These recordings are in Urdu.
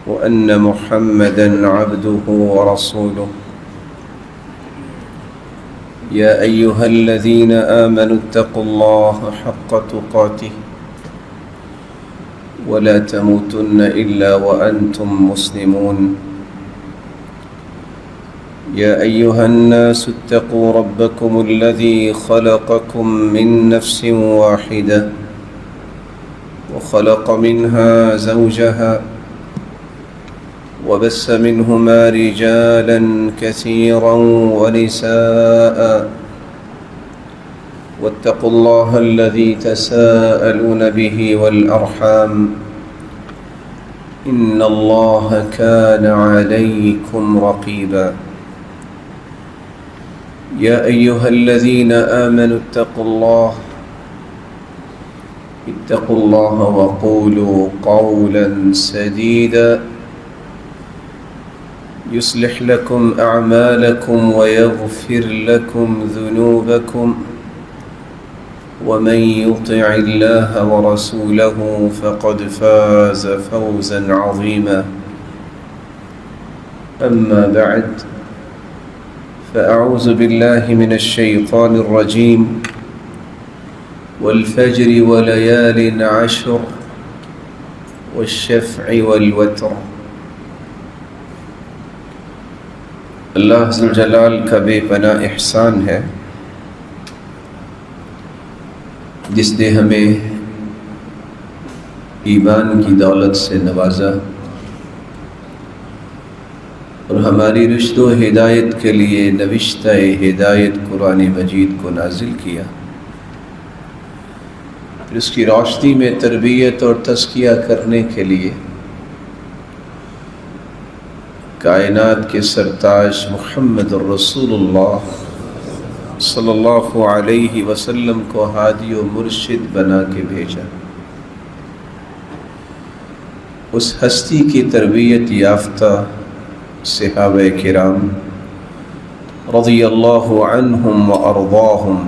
وأن محمدًا عبده ورسوله يا أيها الذين آمنوا اتقوا الله حق تقاته ولا تموتن إلا وأنتم مسلمون يا أيها الناس اتقوا ربكم الذي خلقكم من نفس واحدة وخلق منها زوجها وبث منهما رجالا كثيرا ونساء واتقوا الله الذي تساءلون به والأرحام إن الله كان عليكم رقيبا يا أيها الذين آمنوا اتقوا الله وقولوا قولا سديدا يصلح لكم أعمالكم ويغفر لكم ذنوبكم ومن يطع الله ورسوله فقد فاز فوزا عظيما أما بعد فأعوذ بالله من الشيطان الرجيم والفجر وليال عشر والشفع والوتر اللہ ذوالجلال کا بے پناہ احسان ہے جس نے ہمیں ایمان کی دولت سے نوازا اور ہماری رشد و ہدایت کے لیے نوشتہ ہدایت قرآن مجید کو نازل کیا، پھر اس کی روشنی میں تربیت اور تزکیہ کرنے کے لیے کائنات کے سرتاج محمد الرسول اللہ صلی اللہ علیہ وسلم کو ہادی و مرشد بنا کے بھیجا۔ اس ہستی کی تربیت یافتہ صحابہ کرام رضی اللہ عنہم و ارضاہم،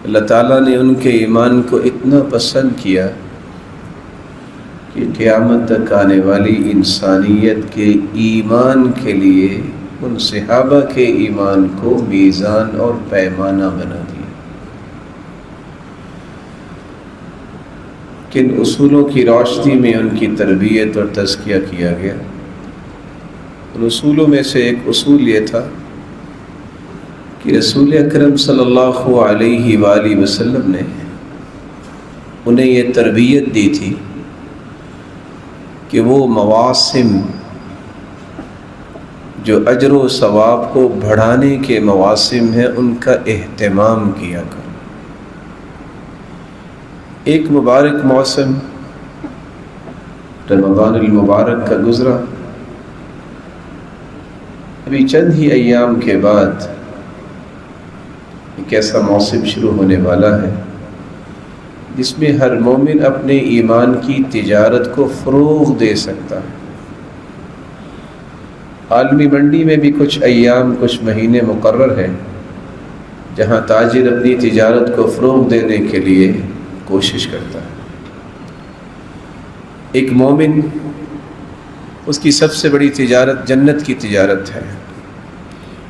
اللہ تعالیٰ نے ان کے ایمان کو اتنا پسند کیا کہ قیامت تک آنے والی انسانیت کے ایمان کے لیے ان صحابہ کے ایمان کو میزان اور پیمانہ بنا دیا۔ کن اصولوں کی روشنی میں ان کی تربیت اور تزکیہ کیا گیا؟ ان اصولوں میں سے ایک اصول یہ تھا کہ رسول اکرم صلی اللہ علیہ وآلہ وسلم نے انہیں یہ تربیت دی تھی کہ وہ مواسم جو اجر و ثواب کو بڑھانے کے مواسم ہیں ان کا اہتمام کیا کرو۔ ایک مبارک موسم رمضان المبارک کا گزرا، ابھی چند ہی ایام کے بعد ایک ایسا موسم شروع ہونے والا ہے جس میں ہر مومن اپنے ایمان کی تجارت کو فروغ دے سکتا ہے۔ عالمی منڈی میں بھی کچھ ایام، کچھ مہینے مقرر ہیں جہاں تاجر اپنی تجارت کو فروغ دینے کے لیے کوشش کرتا ہے۔ ایک مومن، اس کی سب سے بڑی تجارت جنت کی تجارت ہے،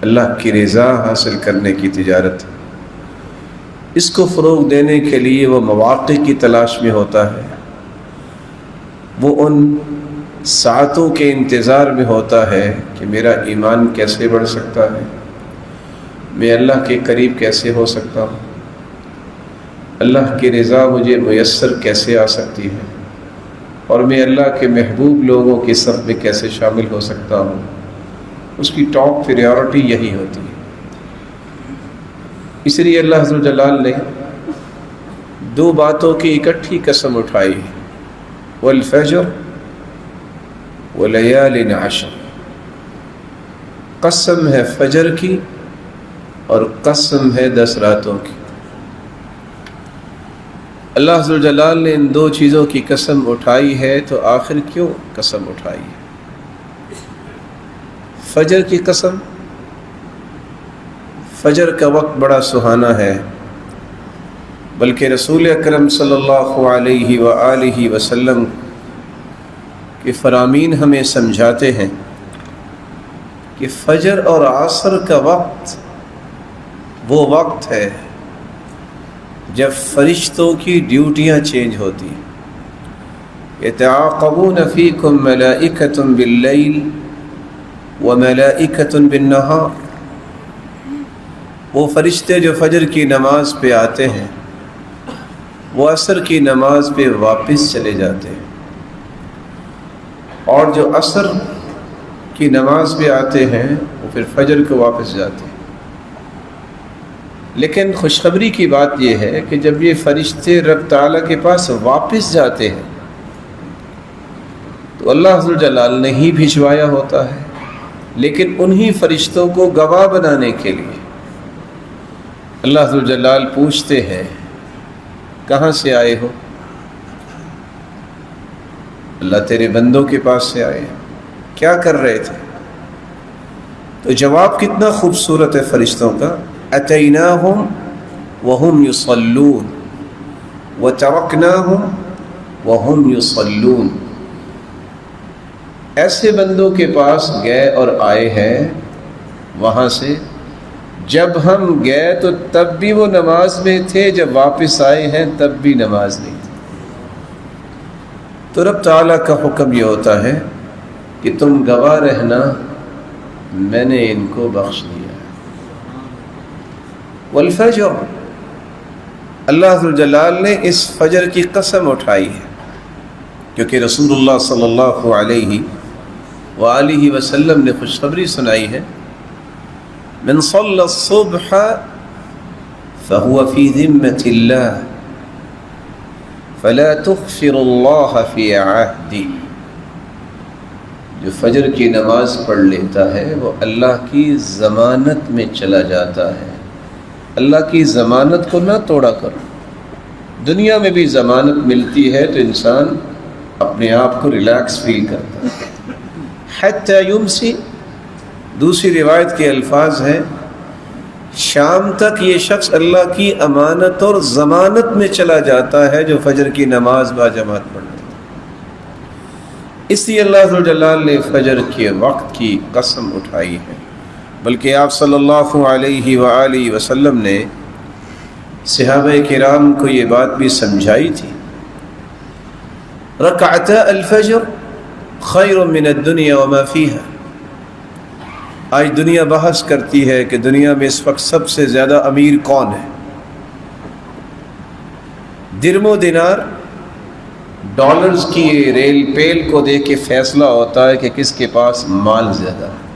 اللہ کی رضا حاصل کرنے کی تجارت ہے۔ اس کو فروغ دینے کے لیے وہ مواقع کی تلاش میں ہوتا ہے، وہ ان ساعتوں کے انتظار میں ہوتا ہے کہ میرا ایمان کیسے بڑھ سکتا ہے، میں اللہ کے قریب کیسے ہو سکتا ہوں، اللہ کی رضا مجھے میسر کیسے آ سکتی ہے، اور میں اللہ کے محبوب لوگوں کی صف میں کیسے شامل ہو سکتا ہوں۔ اس کی ٹاپ پریارٹی یہی ہوتی ہے۔ اس لیے اللہ عز و جلال نے دو باتوں کی اکٹھی قسم اٹھائی، والفجر ولیال عشر، قسم ہے فجر کی اور قسم ہے 10 راتوں کی۔ اللہ عز و جلال نے ان دو چیزوں کی قسم اٹھائی ہے تو آخر کیوں قسم اٹھائی ہے؟ فجر کی قسم، فجر کا وقت بڑا سہانا ہے، بلکہ رسول اکرم صلی اللہ علیہ وآلہ وسلم کہ فرامین ہمیں سمجھاتے ہیں کہ فجر اور عصر کا وقت وہ وقت ہے جب فرشتوں کی ڈیوٹیاں چینج ہوتی ہیں. یتعاقبون فیکم ملائکۃ باللیل وملائکۃ بالنہار. وہ فرشتے جو فجر کی نماز پہ آتے ہیں وہ عصر کی نماز پہ واپس چلے جاتے ہیں، اور جو عصر کی نماز پہ آتے ہیں وہ پھر فجر کو واپس جاتے ہیں. لیکن خوشخبری کی بات یہ ہے کہ جب یہ فرشتے رب تعالیٰ کے پاس واپس جاتے ہیں تو اللہ ذوالجلال نے ہی بھجوایا ہوتا ہے، لیکن انہی فرشتوں کو گواہ بنانے کے لیے اللہ ذوالجلال پوچھتے ہیں کہاں سے آئے ہو؟ اللہ تیرے بندوں کے پاس سے آئے ہیں، کیا کر رہے تھے؟ تو جواب کتنا خوبصورت ہے فرشتوں کا، اتیناہم وہم یصلون وترکناہم وہم یصلون. ایسے بندوں کے پاس گئے اور آئے ہیں وہاں سے، جب ہم گئے تو تب بھی وہ نماز میں تھے، جب واپس آئے ہیں تب بھی نماز نہیں تھی. تو رب تعالیٰ کا حکم یہ ہوتا ہے کہ تم گواہ رہنا، میں نے ان کو بخش دیا. والفجر، اللہ ذوالجلال نے اس فجر کی قسم اٹھائی ہے کیونکہ رسول اللہ صلی اللہ علیہ وآلہ وسلم نے خوشخبری سنائی ہے، من صلی الصبح فهو في ذمة الله فلا تغفر الله في عهدي. جو فجر کی نماز پڑھ لیتا ہے وہ اللہ کی ضمانت میں چلا جاتا ہے. اللہ کی ضمانت کو نہ توڑا کرو. دنیا میں بھی ضمانت ملتی ہے تو انسان اپنے آپ کو ریلیکس فیل کرتا ہے. حتی یمسی، دوسری روایت کے الفاظ ہیں، شام تک یہ شخص اللہ کی امانت اور ضمانت میں چلا جاتا ہے جو فجر کی نماز باجماعت پڑھ لیتا ہے. اس لیے اللہ ذوالجلال نے فجر کے وقت کی قسم اٹھائی ہے. بلکہ آپ صلی اللہ علیہ وآلہ وسلم نے صحابہ کرام کو یہ بات بھی سمجھائی تھی، رکعتا الفجر خیر من الدنیا وما فیہا. آج دنیا بحث کرتی ہے کہ دنیا میں اس وقت سب سے زیادہ امیر کون ہے. درم و دینار ڈالرز کی ریل پیل کو دیکھ کے فیصلہ ہوتا ہے کہ کس کے پاس مال زیادہ ہے.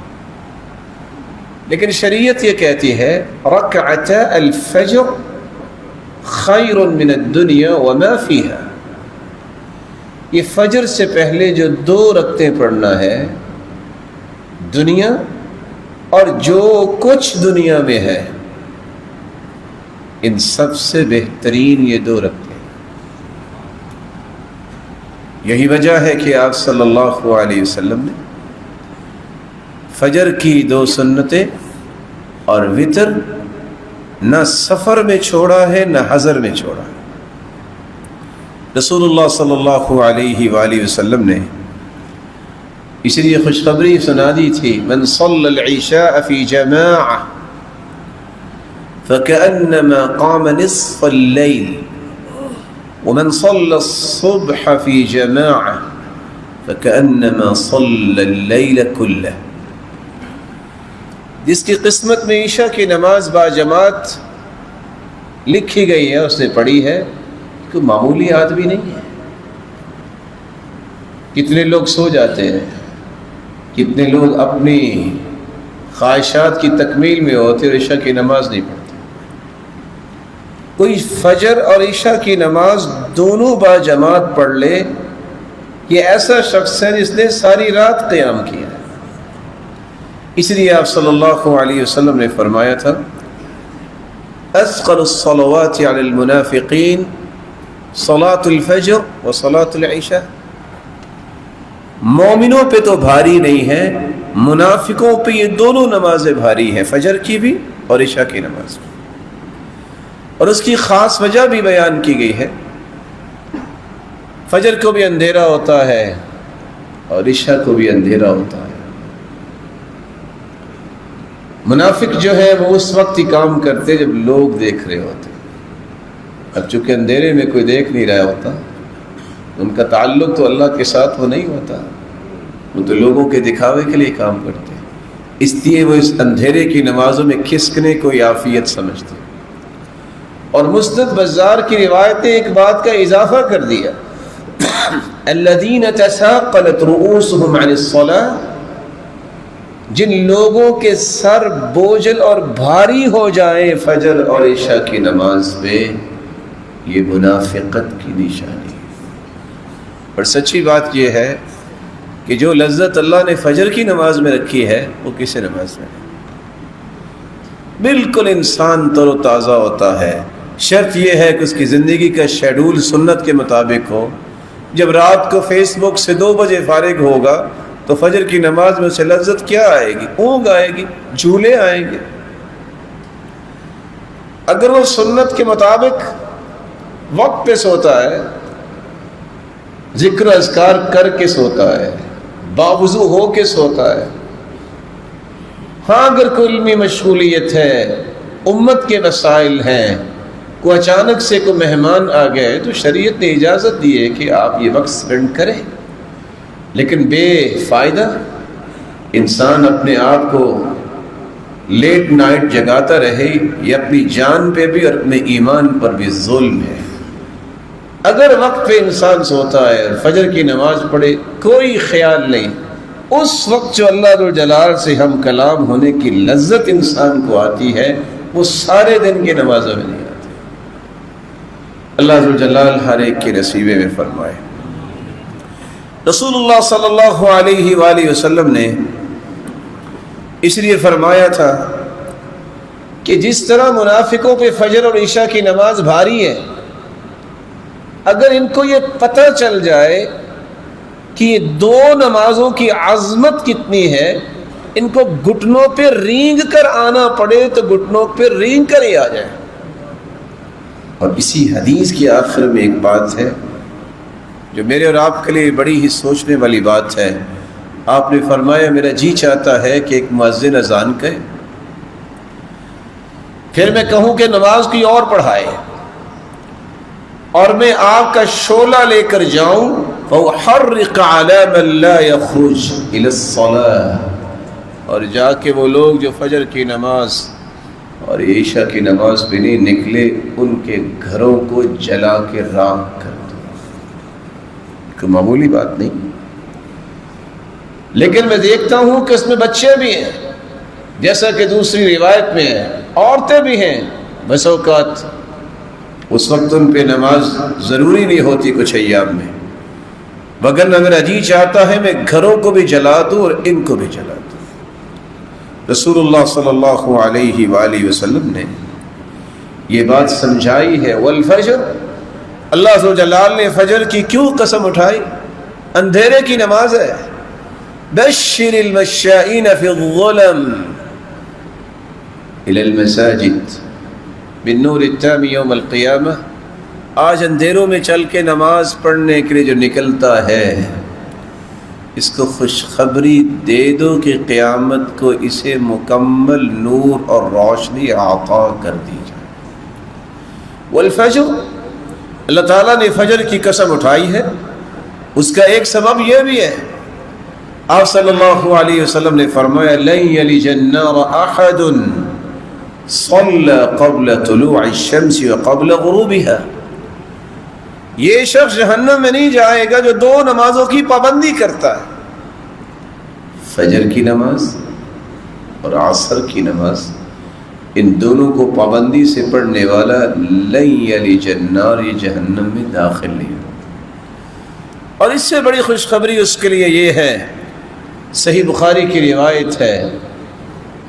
لیکن شریعت یہ کہتی ہے رکعتا الفجر خیر من الدنیا وما فیہا. یہ فجر سے پہلے جو 2 رکعتیں پڑھنا ہے، دنیا اور جو کچھ دنیا میں ہے، ان سب سے بہترین یہ 2 رکعتیں. یہی وجہ ہے کہ آپ صلی اللہ علیہ وسلم نے فجر کی 2 سنتیں اور وتر نہ سفر میں چھوڑا ہے نہ حضر میں چھوڑا ہے. رسول اللہ صلی اللہ علیہ وآلہ وسلم نے اس لیے خوشخبری سنا دی تھی، من صلی العشاء فی جماعہ فکأنما قام نصف اللیل ومن صلی الصبح فی جماعہ فکأنما صلی اللیل کلہ. جس کی قسمت میں عشاء کی نماز باجماعت لکھی گئی ہے، اس نے پڑھی ہے، کوئی معمولی آدمی نہیں ہے. کتنے لوگ سو جاتے ہیں، کتنے لوگ اپنی خواہشات کی تکمیل میں ہوتے اور عشاء کی نماز نہیں پڑھتے. کوئی فجر اور عشاء کی نماز دونوں باجماعت پڑھ لے، یہ ایسا شخص ہے جس نے ساری رات قیام کیا ہے. اس لیے آپ صلی اللہ علیہ وسلم نے فرمایا تھا، اثقل الصلوات علی المنافقین صلاۃ الفجر و صلاۃ العشاء. مومنوں پہ تو بھاری نہیں ہے، منافقوں پہ یہ دونوں نمازیں بھاری ہیں، فجر کی بھی اور عشاء کی نماز بھی. اور اس کی خاص وجہ بھی بیان کی گئی ہے. فجر کو بھی اندھیرا ہوتا ہے، اور عشاء کو بھی اندھیرا ہوتا ہے۔ منافق جو ہے وہ اس وقت ہی کام کرتے جب لوگ دیکھ رہے ہوتے۔ اب چونکہ اندھیرے میں کوئی دیکھ نہیں رہا ہوتا، ان کا تعلق تو اللہ کے ساتھ وہ نہیں ہوتا، وہ تو لوگوں کے دکھاوے کے لیے کام کرتے، اس لیے وہ اس اندھیرے کی نمازوں میں کھسکنے کو عافیت سمجھتے۔ اور مسند بزار کی روایت نے ایک بات کا اضافہ کر دیا، الذین تثاقلت رؤوسهم عن الصلاة، جن لوگوں کے سر بوجھل اور بھاری ہو جائیں فجر اور عشاء کی نماز پہ، یہ منافقت کی نشانی ہے۔ اور سچی بات یہ ہے کہ جو لذت اللہ نے فجر کی نماز میں رکھی ہے وہ کسی نماز میں نہیں۔ بالکل انسان تر و تازہ ہوتا ہے، شرط یہ ہے کہ اس کی زندگی کا شیڈول سنت کے مطابق ہو۔ جب رات کو فیس بک سے 2 بجے فارغ ہوگا تو فجر کی نماز میں اسے لذت کیا آئے گی؟ اونگ آئے گی، جھولے آئیں گے۔ اگر وہ سنت کے مطابق وقت پہ سوتا ہے، ذکر اذکار کر کے سوتا ہے، باوضو ہو کے سوتا ہے، ہاں اگر کوئی علمی مشغولیت ہے، امت کے مسائل ہیں، کوئی اچانک سے کوئی مہمان آ گئے، تو شریعت نے اجازت دی ہے کہ آپ یہ وقت سپینڈ کریں، لیکن بے فائدہ انسان اپنے آپ کو لیٹ نائٹ جگاتا رہے، یہ اپنی جان پہ بھی اور اپنے ایمان پر بھی ظلم ہے۔ اگر وقت پہ انسان سوتا ہے اور فجر کی نماز پڑھے، کوئی خیال نہیں، اس وقت جو اللہ ذو الجلال سے ہم کلام ہونے کی لذت انسان کو آتی ہے، وہ سارے دن کی نمازوں میں نہیں آتی۔ اللہ ذو الجلال ہر ایک کے نصیبے میں فرمائے۔ رسول اللہ صلی اللہ علیہ وآلہ وسلم نے اس لیے فرمایا تھا کہ جس طرح منافقوں پہ فجر اور عشاء کی نماز بھاری ہے، اگر ان کو یہ پتہ چل جائے کہ یہ 2 نمازوں کی عظمت کتنی ہے، ان کو گھٹنوں پہ رینگ کر آنا پڑے تو گھٹنوں پہ رینگ کر ہی آ جائے۔ اور اسی حدیث کی آخر میں ایک بات ہے جو میرے اور آپ کے لیے بڑی ہی سوچنے والی بات ہے۔ آپ نے فرمایا میرا جی چاہتا ہے کہ ایک مؤذن اذان کہے، پھر میں کہوں کہ نماز کوئی اور پڑھائے، اور میں آپ کا شعلہ لے کر جاؤں فَأُحَرِّقَ عَلَى مَن لَا يَخْرُجْ إِلَى الصَّلَاةِ، اور جا کے وہ لوگ جو فجر کی نماز اور عشاء کی نماز پہ نہیں نکلے، ان کے گھروں کو جلا کے راکھ کر دوں۔ کوئی معمولی بات نہیں، لیکن میں دیکھتا ہوں کہ اس میں بچے بھی ہیں، جیسا کہ دوسری روایت میں ہے، عورتیں بھی ہیں۔ بس اوقات اس وقت ان پہ نماز ضروری نہیں ہوتی کچھ ایام میں، وگرنہ میرا جی چاہتا ہے میں گھروں کو بھی جلا دوں اور ان کو بھی جلا دوں۔ رسول اللہ صلی اللہ علیہ وآلہ وسلم نے یہ بات سمجھائی ہے۔ والفجر، اللہ ذو جلال نے فجر کی کیوں قسم اٹھائی؟ اندھیرے کی نماز ہے۔ بشر المشائین فی الظلم الی المساجد بالنور التام یوم القیامہ، آج اندھیروں میں چل کے نماز پڑھنے کے لیے جو نکلتا ہے، اس کو خوشخبری دے دو کہ قیامت کو اسے مکمل نور اور روشنی عطا کر دی جائے۔ والفجر، اللہ تعالیٰ نے فجر کی قسم اٹھائی ہے، اس کا ایک سبب یہ بھی ہے، آپ صلی اللہ علیہ وسلم نے فرمایا لن یلج النار احد صلی قبل طلوع الشمس وقبل غروبها، یہ شخص جہنم میں نہیں جائے گا جو 2 نمازوں کی پابندی کرتا ہے، فجر کی نماز اور عصر کی نماز، ان دونوں کو پابندی سے پڑھنے والا لن یلج النار، یہ جہنم میں داخل نہیں ہو۔ اور اس سے بڑی خوشخبری اس کے لیے یہ ہے، صحیح بخاری کی روایت ہے،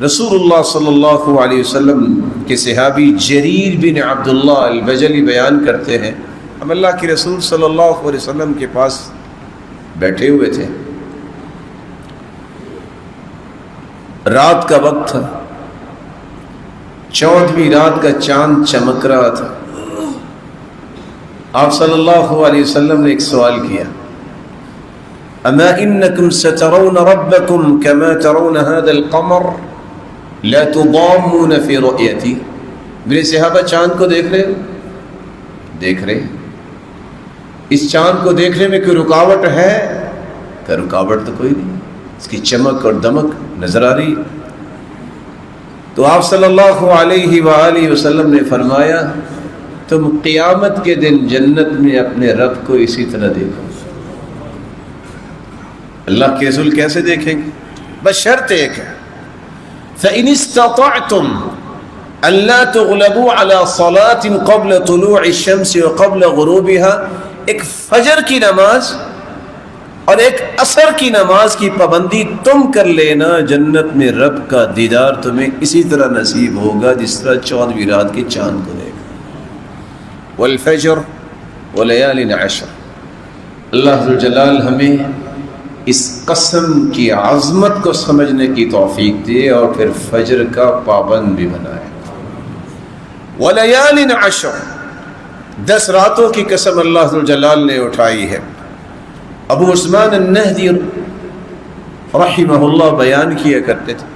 رسول اللہ صلی اللہ علیہ وسلم کے صحابی جریر بن عبداللہ البجلی بیان کرتے ہیں، ہم اللہ کے رسول صلی اللہ علیہ وسلم کے پاس بیٹھے ہوئے تھے، رات کا وقت تھا، 14ویں رات کا چاند چمک رہا تھا۔ آپ صلی اللہ علیہ وسلم نے ایک سوال کیا، اما انکم سترون ربکم کما ترون هذا القمر لا تضامون فی رؤیتی. میرے صحابہ چاند کو دیکھ رہے ہو؟ دیکھ رہے. اس چاند کو دیکھنے میں کوئی رکاوٹ ہے؟ کہ رکاوٹ تو کوئی نہیں، اس کی چمک اور دمک نظر آ رہی. تو آپ صلی اللہ علیہ وآلہ وسلم نے فرمایا تم قیامت کے دن جنت میں اپنے رب کو اسی طرح دیکھو. اللہ کے رسول کیسے دیکھیں گے؟ بس شرط ایک ہے، فَإِنِ اسْتَطَعْتُمْ أَلَّا تُغْلَبُوا عَلَى صَلَاةٍ قَبْلَ طُلُوعِ الشَّمْسِ وَقَبْلَ غُرُوبِهَا. ایک فجر کی نماز اور ایک عصر کی نماز کی پابندی تم کر لینا، جنت میں رب کا دیدار تمہیں اسی طرح نصیب ہوگا جس طرح 14ویں رات کے چاند کو دیکھا. والفجر وليال عشر. اللہ جلال ہمیں اس قسم کی عظمت کو سمجھنے کی توفیق دے اور پھر فجر کا پابند بھی بنائے. ولیال عشر، 10 راتوں کی قسم اللہ جلال نے اٹھائی ہے. ابو عثمان النہدی رحمہ اللہ بیان کیا کرتے تھے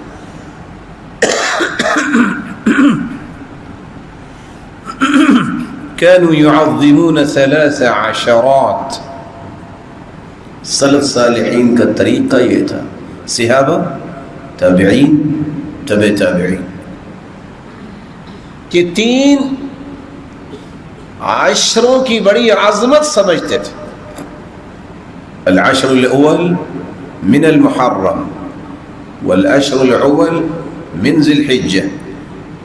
كانوا يعظمون 13 عشرات. سلف صالحین کا طریقہ یہ تھا، صحابہ، تابعین، تبع تابعین، کہ 3 عشروں کی بڑی عظمت سمجھتے تھے. العشر الاول من المحرم، والعشر الاول من ذی الحجہ،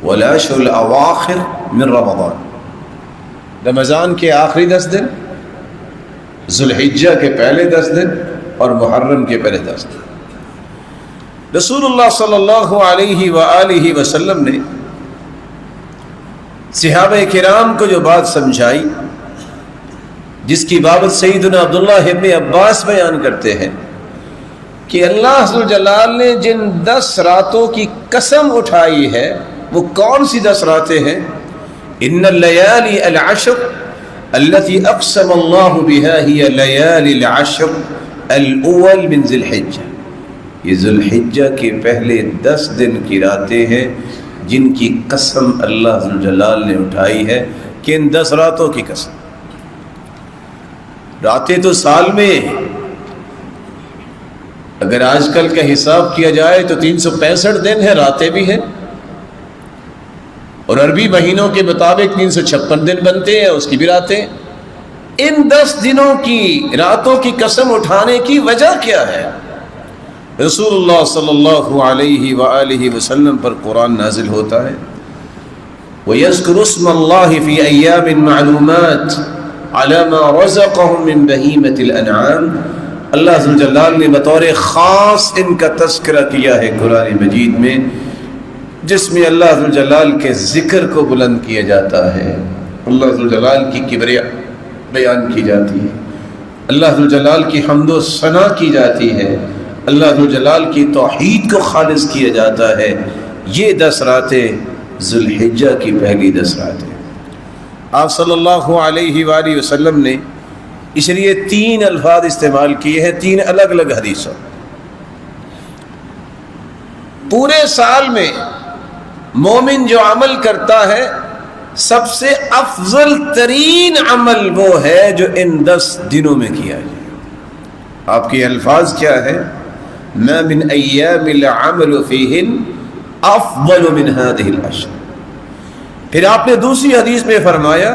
والعشر الاواخر من رمضان. رمضان کے آخری 10 دن، ذوالحجہ کے پہلے 10 دن اور محرم کے پہلے 10 دن. رسول اللہ صلی اللہ علیہ وآلہ وسلم نے صحابہ کرام کو جو بات سمجھائی، جس کی بابت سیدنا عبداللہ ابن عباس بیان کرتے ہیں کہ اللہ ذو جلال نے جن 10 راتوں کی قسم اٹھائی ہے وہ کون سی 10 راتیں ہیں؟ ان اللیالی العشر التي اقسم اللہ بها هي لیالی العشر الاول من ذی الحجہ. یہ ذی الحجہ کے پہلے 10 دن کی راتیں ہیں جن کی قسم اللہ ذو جلال نے اٹھائی ہے. کہ ان 10 راتوں کی قسم. راتیں تو سال میں اگر آج کل کا حساب کیا جائے تو 365 دن ہے، راتیں بھی ہیں، اور عربی مہینوں کے مطابق 356 دن بنتے ہیں، اس کی بھی راتیں. ان 10 دنوں کی راتوں کی قسم اٹھانے کی وجہ کیا ہے؟ رسول اللہ صلی اللہ علیہ وآلہ وسلم پر قرآن نازل ہوتا ہے، وَيَذْكُرُ اسْمَ اللَّهِ فِي أَيَّامٍ مَعْلُومَاتٍ عَلَى مَا رَزَقَهُم مِّن بَهِيمَةِ الْأَنْعَامِ. اللہ ذو جلال نے بطور خاص ان کا تذکرہ کیا ہے قرآن مجید میں، جس میں اللہ ذو جلال کے ذکر کو بلند کیا جاتا ہے، اللہ ذو جلال کی کبریاء بیان کی جاتی ہے، اللہ ذو جلال کی حمد و ثنا کی جاتی ہے، اللہ ذو جلال کی توحید کو خالص کیا جاتا ہے. یہ 10 راتیں ذو الحجہ کی پہلی 10 راتیں. آپ صلی اللہ علیہ وآلہ وسلم نے اس لیے 3 الفاظ استعمال کیے ہیں 3 الگ الگ حدیثوں. پورے سال میں مومن جو عمل کرتا ہے سب سے افضل ترین عمل وہ ہے جو ان 10 دنوں میں کیا جائے. آپ کے الفاظ کیا ہے؟ ما من ایام العمل فیہن افضل من هذه الاشهر. پھر آپ نے دوسری حدیث میں فرمایا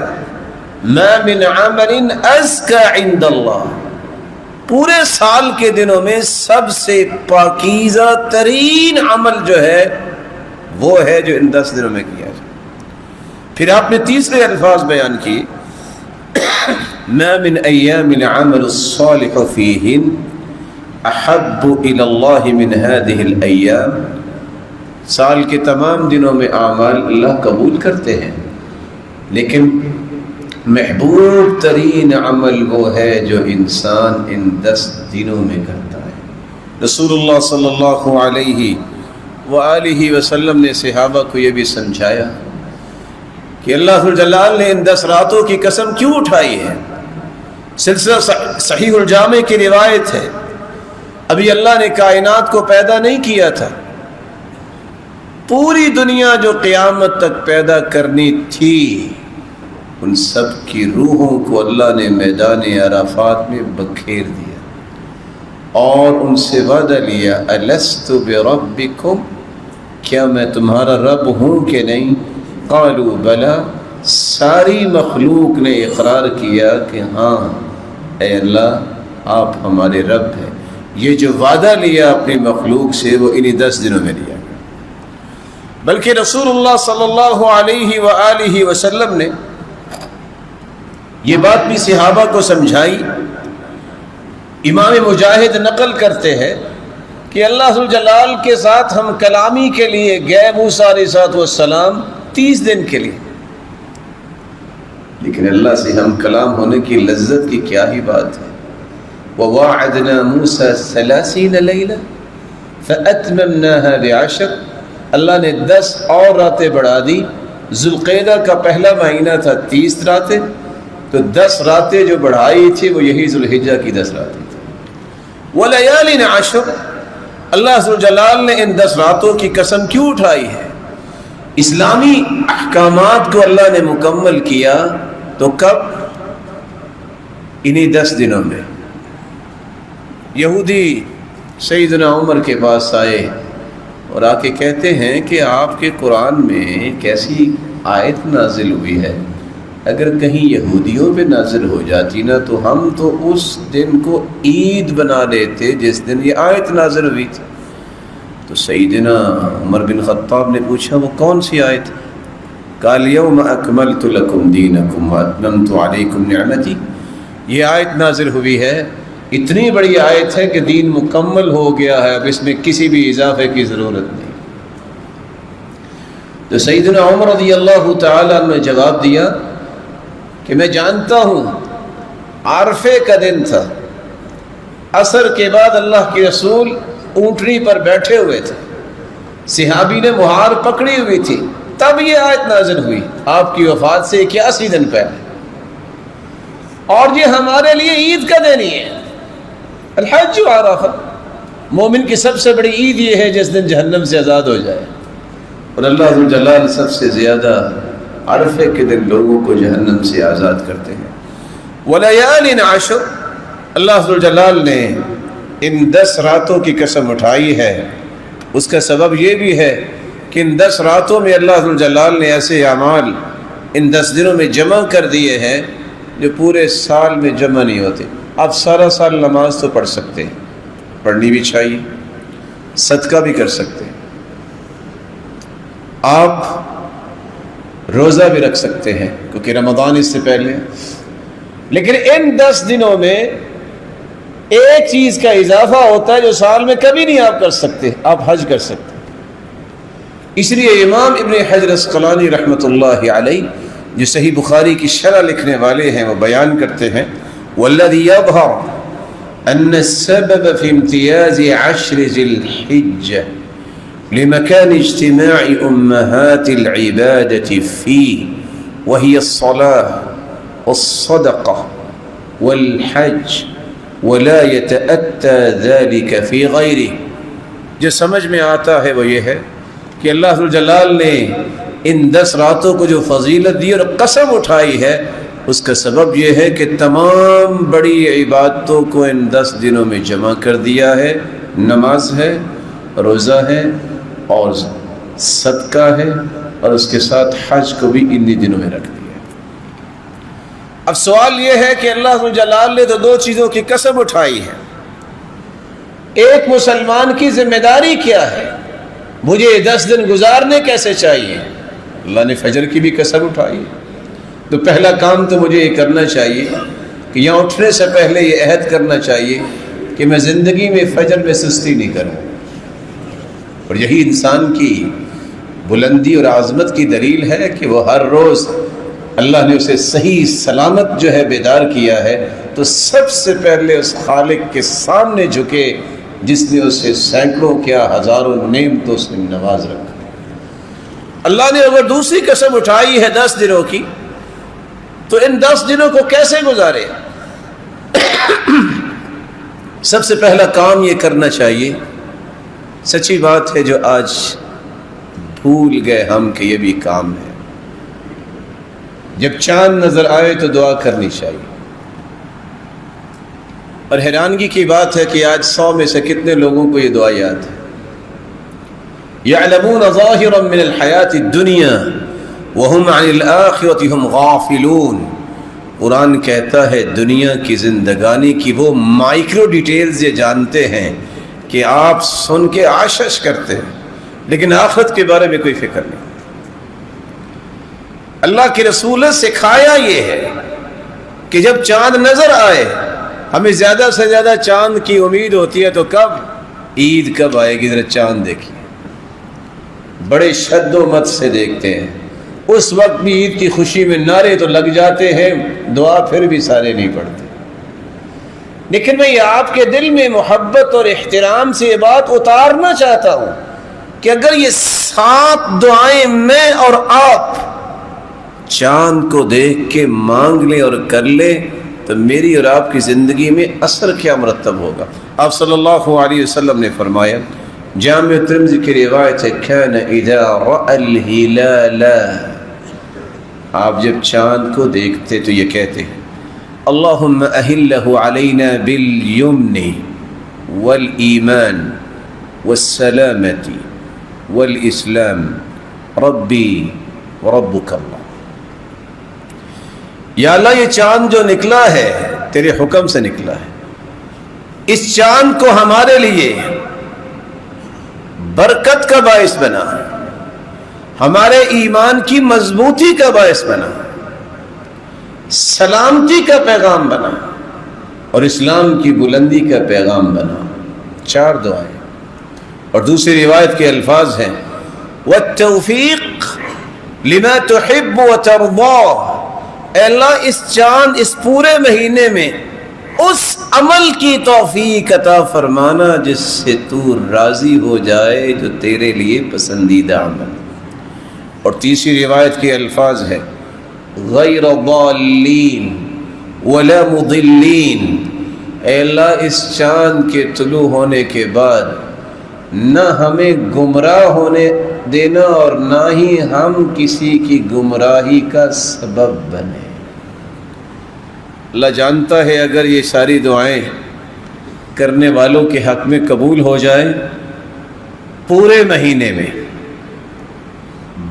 ما من عمل ازکى عند اللہ. پورے سال کے دنوں میں سب سے پاکیزہ ترین عمل جو ہے وہ ہے جو ان 10 دنوں میں کیا جائے. پھر آپ نے تیسرے الفاظ بیان کیے ما من ایام العمل الصالح فیہن احب الی اللہ من هذه الایام. سال کے تمام دنوں میں اعمال اللہ قبول کرتے ہیں، لیکن محبوب ترین عمل وہ ہے جو انسان ان 10 دنوں میں کرتا ہے. رسول اللہ صلی اللہ علیہ وآلہ وسلم نے صحابہ کو یہ بھی سمجھایا کہ اللہ جلال نے ان 10 راتوں کی قسم کیوں اٹھائی ہے. سلسلہ صحیح الجامع کی روایت ہے ابھی اللہ نے کائنات کو پیدا نہیں کیا تھا. پوری دنیا جو قیامت تک پیدا کرنی تھی ان سب کی روحوں کو اللہ نے میدان عرفات میں بکھیر دیا اور ان سے وعدہ لیا الست بربکم، کیا میں تمہارا رب ہوں کہ نہیں؟ قالوا بلا، ساری مخلوق نے اقرار کیا کہ ہاں اے اللہ آپ ہمارے رب ہیں. یہ جو وعدہ لیا اپنی مخلوق سے وہ انہی 10 دنوں میں لیا. بلکہ رسول اللہ صلی اللہ علیہ وآلہ وسلم نے یہ بات بھی صحابہ کو سمجھائی. امام مجاہد نقل کرتے ہیں کہ اللہ ذوالجلال کے ساتھ ہم کلامی کے لیے گئے موسیٰ علیہ السلام 30 دن کے لیے، لیکن اللہ سے ہم کلام ہونے کی لذت کی کیا ہی بات ہے. وَوَاعَدْنَا مُوسَى 30 لَيْلَةً فَأَتْمَمْنَاهَا ب10. اللہ نے 10 اور راتیں بڑھا دی. ذوالقعدہ کا پہلا مہینہ تھا 30 راتیں، تو 10 راتیں جو بڑھائی تھی وہ یہی ذوالحجہ کی 10 راتیں تھیں. وَلَيَالٍ عَشْرٍ، اللہ ذوالجلال نے ان 10 راتوں کی قسم کیوں اٹھائی ہے؟ اسلامی احکامات کو اللہ نے مکمل کیا تو کب؟ انہی 10 دنوں میں. یہودی سیدنا عمر کے پاس آئے اور آ کے کہتے ہیں کہ آپ کے قرآن میں ایک ایسی آیت نازل ہوئی ہے، اگر کہیں یہودیوں پہ نازل ہو جاتی نا تو ہم تو اس دن کو عید بنا لیتے جس دن یہ آیت نازل ہوئی تھی. تو سیدنا عمر بن خطاب نے پوچھا وہ کون سی آیت؟ قال الیوم اکملت لکم دینکم واتممت علیکم نعمتی. یہ آیت نازل ہوئی ہے، اتنی بڑی آیت ہے کہ دین مکمل ہو گیا ہے، اب اس میں کسی بھی اضافے کی ضرورت نہیں. تو سیدنا عمر رضی اللہ تعالیٰ نے جواب دیا کہ میں جانتا ہوں عرفے کا دن تھا، عصر کے بعد اللہ کے رسول اونٹنی پر بیٹھے ہوئے تھے، صحابی نے مہار پکڑی ہوئی تھی، تب یہ آیت نازل ہوئی آپ کی وفات سے 81 دن پہلے. اور یہ ہمارے لیے عید کا دن ہی ہے. الحج عرفہ، مومن کی سب سے بڑی عید یہ ہے جس دن جہنم سے آزاد ہو جائے. اور اللہ ذوالجلال سب سے زیادہ عرفے کے دن لوگوں کو جہنم سے آزاد کرتے ہیں. وَلَيَالٍ عَشْرٍ، اللہ ذوالجلال نے ان 10 راتوں کی قسم اٹھائی ہے. اس کا سبب یہ بھی ہے کہ ان 10 راتوں میں اللہ ذوالجلال نے ایسے اعمال ان 10 دنوں میں جمع کر دیے ہیں جو پورے سال میں جمع نہیں ہوتے. آپ سارا سال نماز تو پڑھ سکتے ہیں، پڑھنی بھی چاہیے، صدقہ بھی کر سکتے ہیں، آپ روزہ بھی رکھ سکتے ہیں کیونکہ رمضان اس سے پہلے، لیکن ان 10 دنوں میں ایک چیز کا اضافہ ہوتا ہے جو سال میں کبھی نہیں آپ کر سکتے، آپ حج کر سکتے. اس لیے امام ابن حجر عسقلانی رحمۃ اللہ علیہ جو صحیح بخاری کی شرح لکھنے والے ہیں وہ بیان کرتے ہیں والذی یظہر ان السبب فی امتیاز 10 ذی الحجہ لمكان اجتماع أمهات العبادة فيه وهي الصلاة والصدقة والحج ولا يتأتى ذلك في غيره. جو سمجھ میں آتا ہے وہ یہ ہے کہ اللہ ذوالجلال نے ان 10 راتوں کو جو فضیلت دی اور قسم اٹھائی ہے اس کا سبب یہ ہے کہ تمام بڑی عبادتوں کو ان 10 دنوں میں جمع کر دیا ہے. نماز ہے، روزہ ہے اور صدقہ ہے، اور اس کے ساتھ حج کو بھی انہی دنوں میں رکھ دیا. اب سوال یہ ہے کہ اللہ ذوالجلال نے تو 2 چیزوں کی قسم اٹھائی ہے. ایک مسلمان کی ذمہ داری کیا ہے، مجھے 10 دن گزارنے کیسے چاہیے؟ اللہ نے فجر کی بھی قسم اٹھائی. تو پہلا کام تو مجھے یہ کرنا چاہیے کہ یہاں اٹھنے سے پہلے یہ عہد کرنا چاہیے کہ میں زندگی میں فجر میں سستی نہیں کروں. اور یہی انسان کی بلندی اور عظمت کی دلیل ہے کہ وہ ہر روز اللہ نے اسے صحیح سلامت جو ہے بیدار کیا ہے تو سب سے پہلے اس خالق کے سامنے جھکے جس نے اسے سینکڑوں کیا ہزاروں نعمتوں سے نواز رکھا. اللہ نے اگر دوسری قسم اٹھائی ہے 10 دنوں کی تو ان 10 دنوں کو کیسے گزارے؟ سب سے پہلا کام یہ کرنا چاہیے، سچی بات ہے جو آج بھول گئے ہم کہ یہ بھی کام ہے، جب چاند نظر آئے تو دعا کرنی چاہیے۔ اور حیرانگی کی بات ہے کہ آج 100 میں سے کتنے لوگوں کو یہ دعا یاد ہے؟ یعلمون ظاہرا من الحیات الدنیا وہم عن الآخرۃ ہم غافلون۔ قرآن کہتا ہے دنیا کی زندگانی کی وہ مائکرو ڈیٹیلز یہ جانتے ہیں کہ آپ سن کے آشش کرتے ہیں، لیکن آخرت کے بارے میں کوئی فکر نہیں۔ اللہ کے رسول نے سکھایا یہ ہے کہ جب چاند نظر آئے، ہمیں زیادہ سے زیادہ چاند کی امید ہوتی ہے تو کب؟ عید کب آئے گی، ذرا چاند دیکھیے، بڑے شد و مت سے دیکھتے ہیں، اس وقت بھی عید کی خوشی میں نعرے تو لگ جاتے ہیں، دعا پھر بھی سارے نہیں پڑھتے۔ لیکن میں یہ آپ کے دل میں محبت اور احترام سے یہ بات اتارنا چاہتا ہوں کہ اگر یہ 7 دعائیں میں اور آپ چاند کو دیکھ کے مانگ لیں اور کر لیں تو میری اور آپ کی زندگی میں اثر کیا مرتب ہوگا۔ آپ صلی اللہ علیہ وسلم نے فرمایا، جامع ترمذی کی روایت ہے، کان اذا رأى الہلال، آپ جب چاند کو دیکھتے تو یہ کہتے ہیں اللہم اہلہ علینا بالیمن والایمان والسلامۃ والاسلام ربی وربک اللہ۔ یا اللہ یہ چاند جو نکلا ہے تیرے حکم سے نکلا ہے، اس چاند کو ہمارے لیے برکت کا باعث بنا، ہمارے ایمان کی مضبوطی کا باعث بنا، سلامتی کا پیغام بنا اور اسلام کی بلندی کا پیغام بنا۔ 4 دعائیں۔ اور دوسری روایت کے الفاظ ہیں والتوفیق لما تحب وترضى، اے اللہ اس چاند اس پورے مہینے میں اس عمل کی توفیق عطا فرمانا جس سے تو راضی ہو جائے، جو تیرے لیے پسندیدہ عمل۔ اور تیسری روایت کے الفاظ ہیں غیر ضالین ولا مضلین، اے اللہ اس چاند کے طلوع ہونے کے بعد نہ ہمیں گمراہ ہونے دینا اور نہ ہی ہم کسی کی گمراہی کا سبب بنے۔ اللہ جانتا ہے اگر یہ ساری دعائیں کرنے والوں کے حق میں قبول ہو جائیں، پورے مہینے میں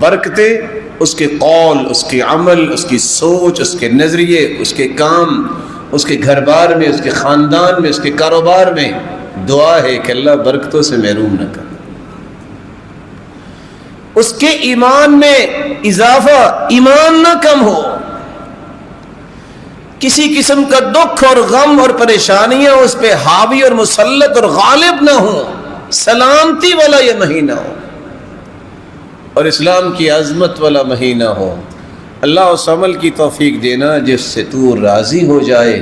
برکتیں اس کے قول، اس کے عمل، اس کی سوچ، اس کے نظریے، اس کے کام، اس کے گھر بار میں، اس کے خاندان میں، اس کے کاروبار میں، دعا ہے کہ اللہ برکتوں سے محروم نہ کر۔ اس کے ایمان میں اضافہ، ایمان نہ کم ہو، کسی قسم کا دکھ اور غم اور پریشانیاں اس پہ حاوی اور مسلط اور غالب نہ ہوں، سلامتی والا یہ مہینہ ہو اور اسلام کی عظمت والا مہینہ ہو۔ اللہ اس عمل کی توفیق دینا جس سے تو راضی ہو جائے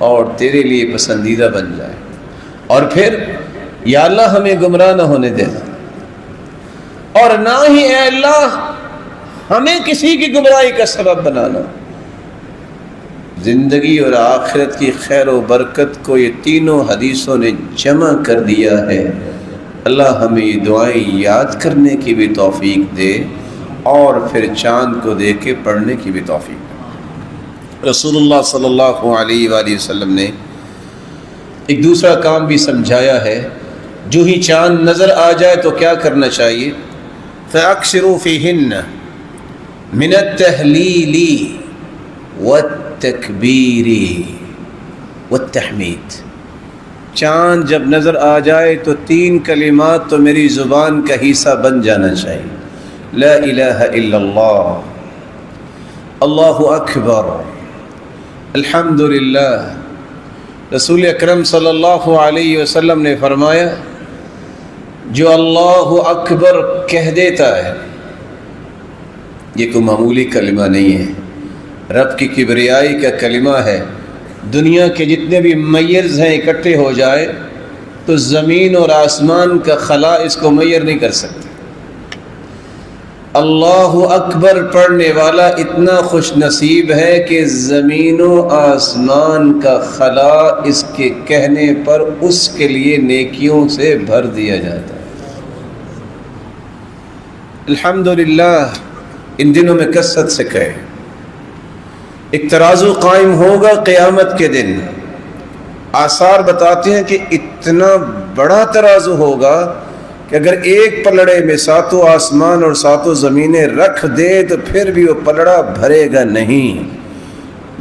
اور تیرے لیے پسندیدہ بن جائے۔ اور پھر یا اللہ ہمیں گمراہ نہ ہونے دینا اور نہ ہی اے اللہ ہمیں کسی کی گمراہی کا سبب بنانا۔ زندگی اور آخرت کی خیر و برکت کو یہ تینوں حدیثوں نے جمع کر دیا ہے۔ اللہ ہمیں یہ دعائیں یاد کرنے کی بھی توفیق دے اور پھر چاند کو دیکھ کے پڑھنے کی بھی توفیق دے۔ رسول اللہ صلی اللہ علیہ وآلہ وسلم نے ایک دوسرا کام بھی سمجھایا ہے، جو ہی چاند نظر آ جائے تو کیا کرنا چاہیے؟ فَأَكْثِرُوا فِيهِنَّ مِنَ التَّهْلِيلِ وَالتَّكْبِيرِ وَالتَّحْمِيدِ۔ چاند جب نظر آ جائے تو 3 کلمات تو میری زبان کا حصہ بن جانا چاہیے، لا الہ الا اللہ، اللہ اکبر، الحمدللہ۔ رسول اکرم صلی اللہ علیہ وسلم نے فرمایا جو اللہ اکبر کہہ دیتا ہے، یہ کوئی معمولی کلمہ نہیں ہے، رب کی کبریائی کا کلمہ ہے۔ دنیا کے جتنے بھی میرز ہیں اکٹھے ہو جائے تو زمین اور آسمان کا خلا اس کو میئر نہیں کر سکتے۔ اللہ اکبر پڑھنے والا اتنا خوش نصیب ہے کہ زمین و آسمان کا خلا اس کے کہنے پر اس کے لیے نیکیوں سے بھر دیا جاتا ہے۔ الحمدللہ ان دنوں میں کثرت سے کہے، ایک ترازو قائم ہوگا قیامت کے دن۔ آثار بتاتے ہیں کہ اتنا بڑا ترازو ہوگا کہ اگر ایک پلڑے میں ساتوں آسمان اور ساتوں زمینیں رکھ دے تو پھر بھی وہ پلڑا بھرے گا نہیں۔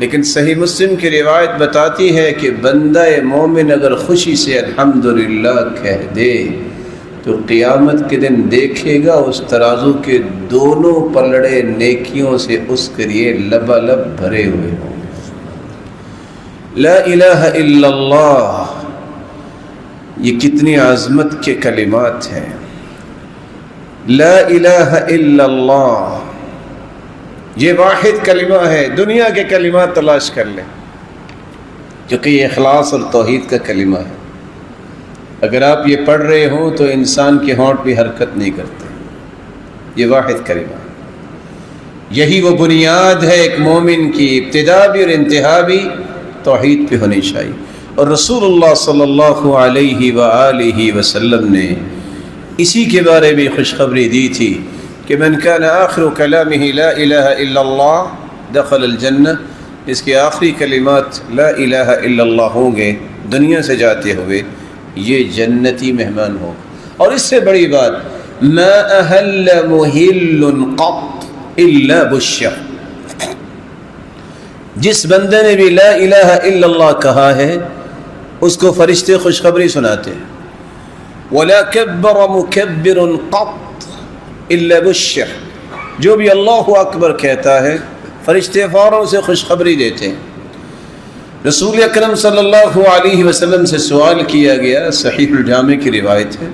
لیکن صحیح مسلم کی روایت بتاتی ہے کہ بندہ مومن اگر خوشی سے الحمدللہ کہہ دے تو قیامت کے دن دیکھے گا اس ترازو کے دونوں پلڑے نیکیوں سے اس کے لیے لبالب بھرے ہوئے ہوں۔ لا الہ الا اللہ، یہ کتنی عظمت کے کلمات ہیں۔ لا الہ الا اللہ یہ واحد کلمہ ہے، دنیا کے کلمات تلاش کر لیں کیونکہ یہ اخلاص اور توحید کا کلمہ ہے۔ اگر آپ یہ پڑھ رہے ہوں تو انسان کے ہونٹ بھی حرکت نہیں کرتے، یہ واحد کلمہ ہے۔ یہی وہ بنیاد ہے ایک مومن کی، ابتدا بھی اور انتہا بھی توحید پہ ہونی چاہیے۔ اور رسول اللہ صلی اللہ علیہ وآلہ وسلم نے اسی کے بارے میں خوشخبری دی تھی کہ من کان آخر کلامہ لا الہ الا اللہ دخل الجنہ، اس کے آخری کلمات لا الہ الا اللہ ہوں گے دنیا سے جاتے ہوئے، یہ جنتی مہمان ہو۔ اور اس سے بڑی بات، ما اہل محل قط الا بشر، جس بندے نے بھی لا الہ الا اللہ کہا ہے اس کو فرشتے خوشخبری سناتے ہیں۔ ولا کبر مکبر قط الا بشر، جو بھی اللہ اکبر کہتا ہے فرشتے فوراً سے خوشخبری دیتے ہیں۔ رسول اکرم صلی اللہ علیہ وسلم سے سوال کیا گیا، صحیح الجامع کی روایت ہے،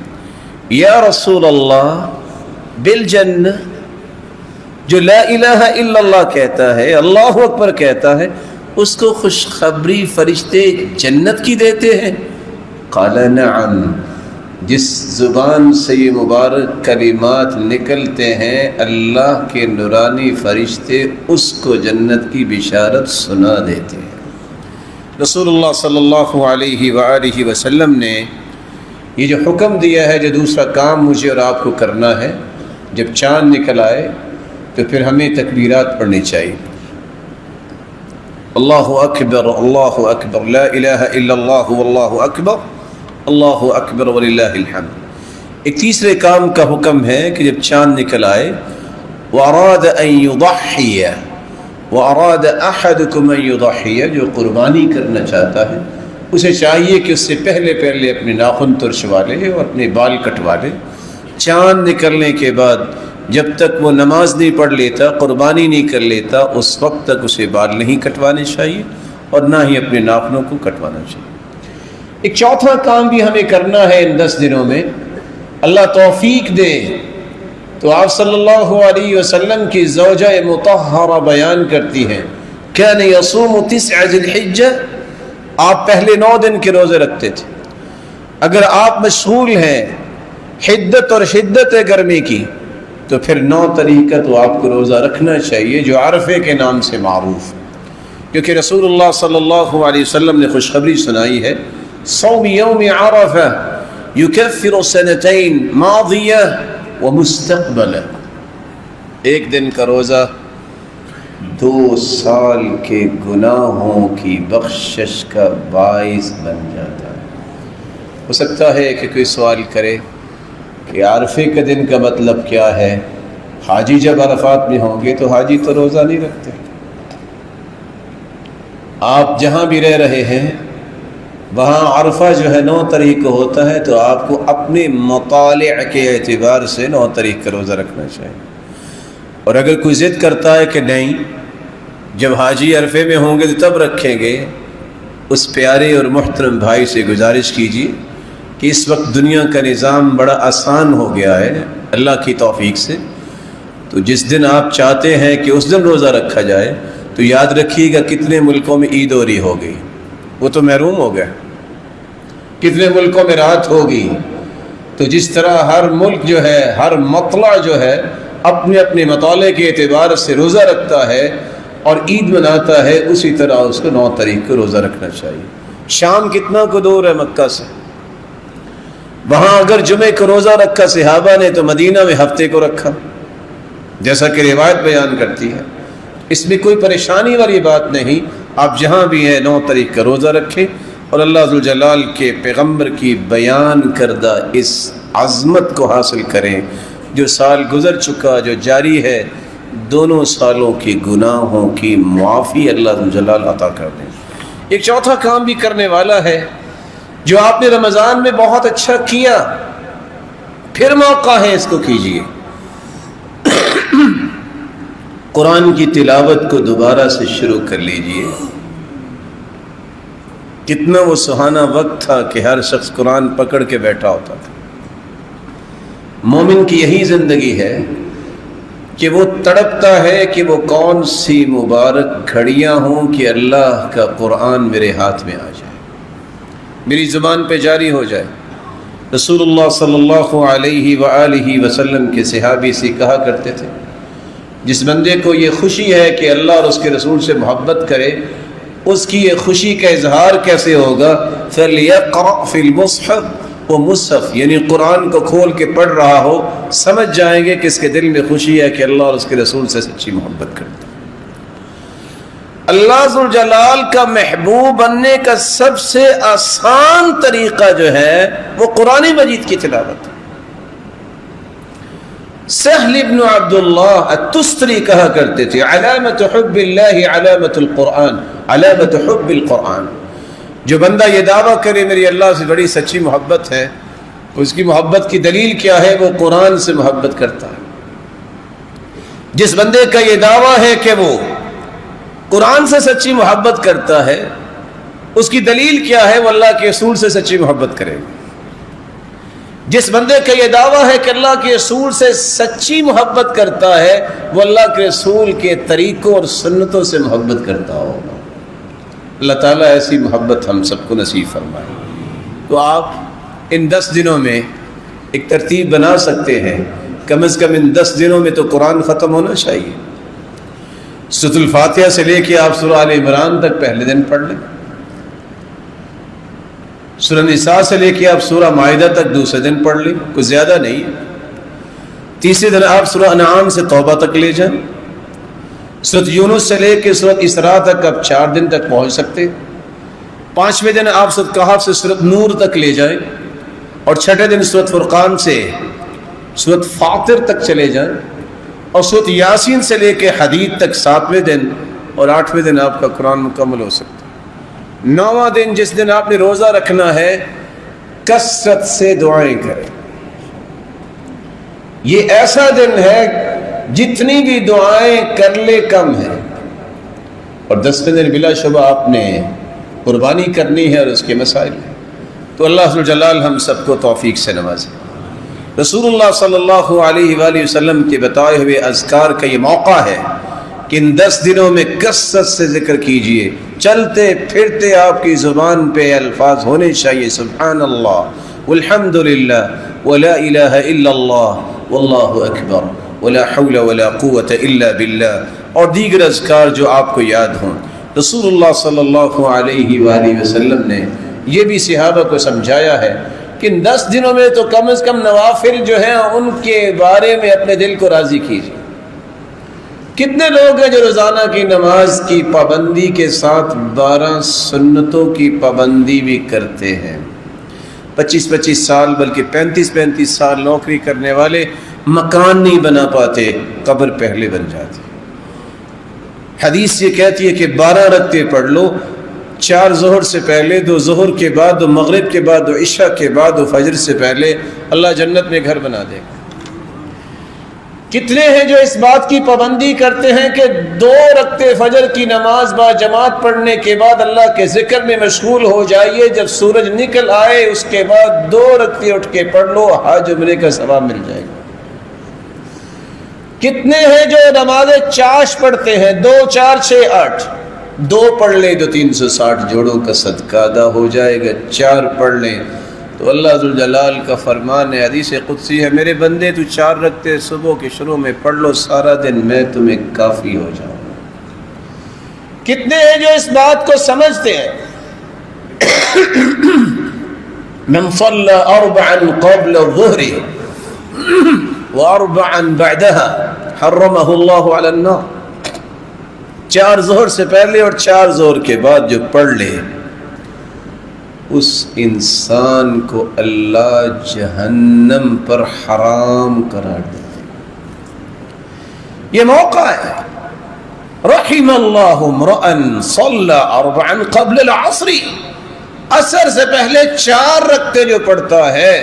یا رسول اللہ بالجنہ، جو لا الہ الا اللہ کہتا ہے، اللہ اکبر کہتا ہے، اس کو خوشخبری فرشتے جنت کی دیتے ہیں؟ قال نعم، جس زبان سے یہ مبارک کلمات نکلتے ہیں اللہ کے نورانی فرشتے اس کو جنت کی بشارت سنا دیتے ہیں۔ رسول اللہ صلی اللہ علیہ وآلہ وسلم نے یہ جو حکم دیا ہے، جو دوسرا کام مجھے اور آپ کو کرنا ہے، جب چاند نکل آئے تو پھر ہمیں تکبیرات پڑھنی چاہیے۔ اللہ اکبر اللہ اکبر، لا الہ الا اللہ واللہ اکبر، اللہ اکبر وللہ الحمد۔ ایک تیسرے کام کا حکم ہے کہ جب چاند نکل آئے، واراد ان یضحی، واراد احدکم ان یضحی، جو قربانی کرنا چاہتا ہے اسے چاہیے کہ اس سے پہلے اپنے ناخن ترشوا لے اور اپنے بال کٹوا لے۔ چاند نکلنے کے بعد جب تک وہ نماز نہیں پڑھ لیتا، قربانی نہیں کر لیتا، اس وقت تک اسے بال نہیں کٹوانے چاہیے اور نہ ہی اپنے ناخنوں کو کٹوانا چاہیے۔ ایک چوتھا کام بھی ہمیں کرنا ہے ان 10 دنوں میں، اللہ توفیق دے تو آپ صلی اللہ علیہ وسلم کی زوجہ مطہرہ بیان کرتی ہیں، کان یصوم 9 ذی الحجہ، آپ پہلے 9 دن کے روزے رکھتے تھے۔ اگر آپ مشغول ہیں حدت اور شدت گرمی کی تو پھر 9 طریقہ تو آپ کو روزہ رکھنا چاہیے، جو عرفے کے نام سے معروف، کیونکہ رسول اللہ صلی اللہ علیہ وسلم نے خوشخبری سنائی ہے، صوم یوم عرفہ یکفر سنتین ماضیہ ومستقبلہ، ایک دن کا روزہ 2 سال کے گناہوں کی بخشش کا باعث بن جاتا ہے۔ ہو سکتا ہے کہ کوئی سوال کرے کہ عرفے کے دن کا مطلب کیا ہے؟ حاجی جب عرفات میں ہوں گے تو حاجی تو روزہ نہیں رکھتے۔ آپ جہاں بھی رہ رہے ہیں وہاں عرفہ جو ہے 9 تاریخ کو ہوتا ہے، تو آپ کو اپنے مطالع کے اعتبار سے 9 تاریخ کا روزہ رکھنا چاہیے۔ اور اگر کوئی ضد کرتا ہے کہ نہیں جب حاجی عرفے میں ہوں گے تو تب رکھیں گے، اس پیارے اور محترم بھائی سے گزارش کیجیے کہ اس وقت دنیا کا نظام بڑا آسان ہو گیا ہے اللہ کی توفیق سے، تو جس دن آپ چاہتے ہیں کہ اس دن روزہ رکھا جائے تو یاد رکھیے گا کتنے ملکوں میں عید اوری ہو گئی، وہ تو محروم ہو گیا، کتنے ملکوں میں رات ہوگی۔ تو جس طرح ہر ملک جو ہے، ہر مطلع جو ہے اپنے اپنے مطالعے کے اعتبار سے روزہ رکھتا ہے اور عید مناتا ہے، اسی طرح اس کو 9 تاریخ کو روزہ رکھنا چاہیے۔ شام کتنا کو دور ہے مکہ سے؟ وہاں اگر جمعے کو روزہ رکھا صحابہ نے تو مدینہ میں ہفتے کو رکھا، جیسا کہ روایت بیان کرتی ہے۔ اس میں کوئی پریشانی والی بات نہیں، آپ جہاں بھی ہیں 9 تاریخ کا روزہ رکھیں اور اللہ ذوالجلال کے پیغمبر کی بیان کردہ اس عظمت کو حاصل کریں۔ جو سال گزر چکا، جو جاری ہے، دونوں سالوں کے گناہوں کی معافی اللہ ذوالجلال عطا کر دیں۔ ایک چوتھا کام بھی کرنے والا ہے جو آپ نے رمضان میں بہت اچھا کیا، پھر موقع ہے اس کو کیجیے۔ قرآن کی تلاوت کو دوبارہ سے شروع کر لیجیے۔ کتنا وہ سہانا وقت تھا کہ ہر شخص قرآن پکڑ کے بیٹھا ہوتا تھا۔ مومن کی یہی زندگی ہے کہ وہ تڑپتا ہے کہ وہ کون سی مبارک گھڑیاں ہوں کہ اللہ کا قرآن میرے ہاتھ میں آ جائے، میری زبان پہ جاری ہو جائے۔ رسول اللہ صلی اللہ علیہ وآلہ وسلم کے صحابی سے کہا کرتے تھے، جس بندے کو یہ خوشی ہے کہ اللہ اور اس کے رسول سے محبت کرے، اس کی یہ خوشی کا اظہار کیسے ہوگا؟ فَلْيَقْرَأْ فِي الْمُصْحَفِ، وہ مصحف یعنی قرآن کو کھول کے پڑھ رہا ہو، سمجھ جائیں گے کہ اس کے دل میں خوشی ہے کہ اللہ اور اس کے رسول سے سچی محبت کرتا ہے۔ اللہ ذوالجلال کا محبوب بننے کا سب سے آسان طریقہ جو ہے وہ قرآن مجید کی تلاوت ہے۔ سہل ابن عبداللہ التستری کہا کرتے تھے، علامت حب اللہ علامت القرآن، علامت حب القرآن۔ جو بندہ یہ دعویٰ کرے میری اللہ سے بڑی سچی محبت ہے، اس کی محبت کی دلیل کیا ہے؟ وہ قرآن سے محبت کرتا ہے۔ جس بندے کا یہ دعویٰ ہے کہ وہ قرآن سے سچی محبت کرتا ہے، اس کی دلیل کیا ہے؟ وہ اللہ کے رسول سے سچی محبت کرے گا۔ جس بندے کا یہ دعویٰ ہے کہ اللہ کے رسول سے سچی محبت کرتا ہے، وہ اللہ کے رسول کے طریقوں اور سنتوں سے محبت کرتا ہوگا۔ اللہ تعالیٰ ایسی محبت ہم سب کو نصیب فرمائے۔ تو آپ ان 10 دنوں میں ایک ترتیب بنا سکتے ہیں، کم از کم ان 10 دنوں میں تو قرآن ختم ہونا چاہیے۔ سورۃ الفاتحہ سے لے کے آپ سورہ آل عمران تک پہلے دن پڑھ لیں، سورہ نساء سے لے کے آپ سورہ مائدہ تک دوسرے دن پڑھ لیں، کچھ زیادہ نہیں۔ تیسرے دن آپ سورہ انعام سے توبہ تک لے جائیں، سورۃ یونس سے لے کے سورۃ اسراء تک آپ 4 دن تک پہنچ سکتے۔ 5ویں دن آپ سورۃ کہف سے سورۃ نور تک لے جائیں، اور 6ٹھے دن سورۃ فرقان سے سورۃ فاطر تک چلے جائیں، اور سورۃ یاسین سے لے کے حدید تک 7ویں دن، اور 8ویں دن آپ کا قرآن مکمل ہو سکتا ہے۔ 9واں دن جس دن آپ نے روزہ رکھنا ہے، کثرت سے دعائیں کریں۔ یہ ایسا دن ہے جتنی بھی دعائیں کر لے کم ہے، اور 10ویں دن بلا شبہ آپ نے قربانی کرنی ہے اور اس کے مسائل ہیں۔ تو اللہ ذوالجلال ہم سب کو توفیق سے نوازے۔ رسول اللہ صلی اللہ علیہ وآلہ وسلم کے بتائے ہوئے اذکار کا یہ موقع ہے کہ ان 10 دنوں میں کثرت سے ذکر کیجئے۔ چلتے پھرتے آپ کی زبان پہ الفاظ ہونے چاہیے، سبحان اللہ والحمد للہ ولا الہ الا اللہ واللہ اکبر ولا حول ولا قوة الا باللہ، اور دیگر اذکار جو آپ کو یاد ہوں۔ رسول اللہ صلی اللہ علیہ وآلہ وسلم نے یہ بھی صحابہ کو سمجھایا ہے کہ ان 10 دنوں میں تو کم از کم نوافل جو ہیں ان کے بارے میں اپنے دل کو راضی کیجیے۔ کتنے لوگ ہیں جو روزانہ کی نماز کی پابندی کے ساتھ 12 سنتوں کی پابندی بھی کرتے ہیں؟ 25 سال بلکہ 35 سال نوکری کرنے والے مکان نہیں بنا پاتے، قبر پہلے بن جاتی۔ حدیث یہ کہتی ہے کہ 12 رکعتیں پڑھ لو، 4 ظہر سے پہلے، 2 ظہر کے بعد، 2 مغرب کے بعد، 2 عشاء کے بعد، 2 فجر سے پہلے، اللہ جنت میں گھر بنا دے گا۔ کتنے ہیں جو اس بات کی پابندی کرتے ہیں کہ 2 رکعتیں فجر کی نماز با جماعت پڑھنے کے بعد اللہ کے ذکر میں مشغول ہو جائیے، جب سورج نکل آئے اس کے بعد 2 رکعتیں اٹھ کے پڑھ لو، حج عمرے کا ثواب مل جائے گا۔ کتنے ہیں جو نمازیں چاش پڑھتے ہیں، 2 4 6 8، 2 پڑھ لیں تو 360 جوڑوں کا صدقہ ادا ہو جائے گا، 4 پڑھ لیں تو تو اللہ ذوالجلال کا فرمان ہے، حدیث قدسی ہے، میرے بندے تو 4 رکعتیں صبح کے شروع میں پڑھ لو، سارا دن میں تمہیں کافی ہو جاؤں۔ کتنے ہیں جو اس بات کو سمجھتے ہیں؟ من صلى 4 قبل الظهر و4 بعدها حرمه الله على النار، 4 ظہر سے پہلے اور 4 ظہر کے بعد جو پڑھ لے اس انسان کو اللہ جہنم پر حرام قرار دیتے۔ یہ موقع ہے، رحم اللہ امرأ صلی 4 قبل العصر، عصر سے پہلے 4 رکعتیں جو پڑھتا ہے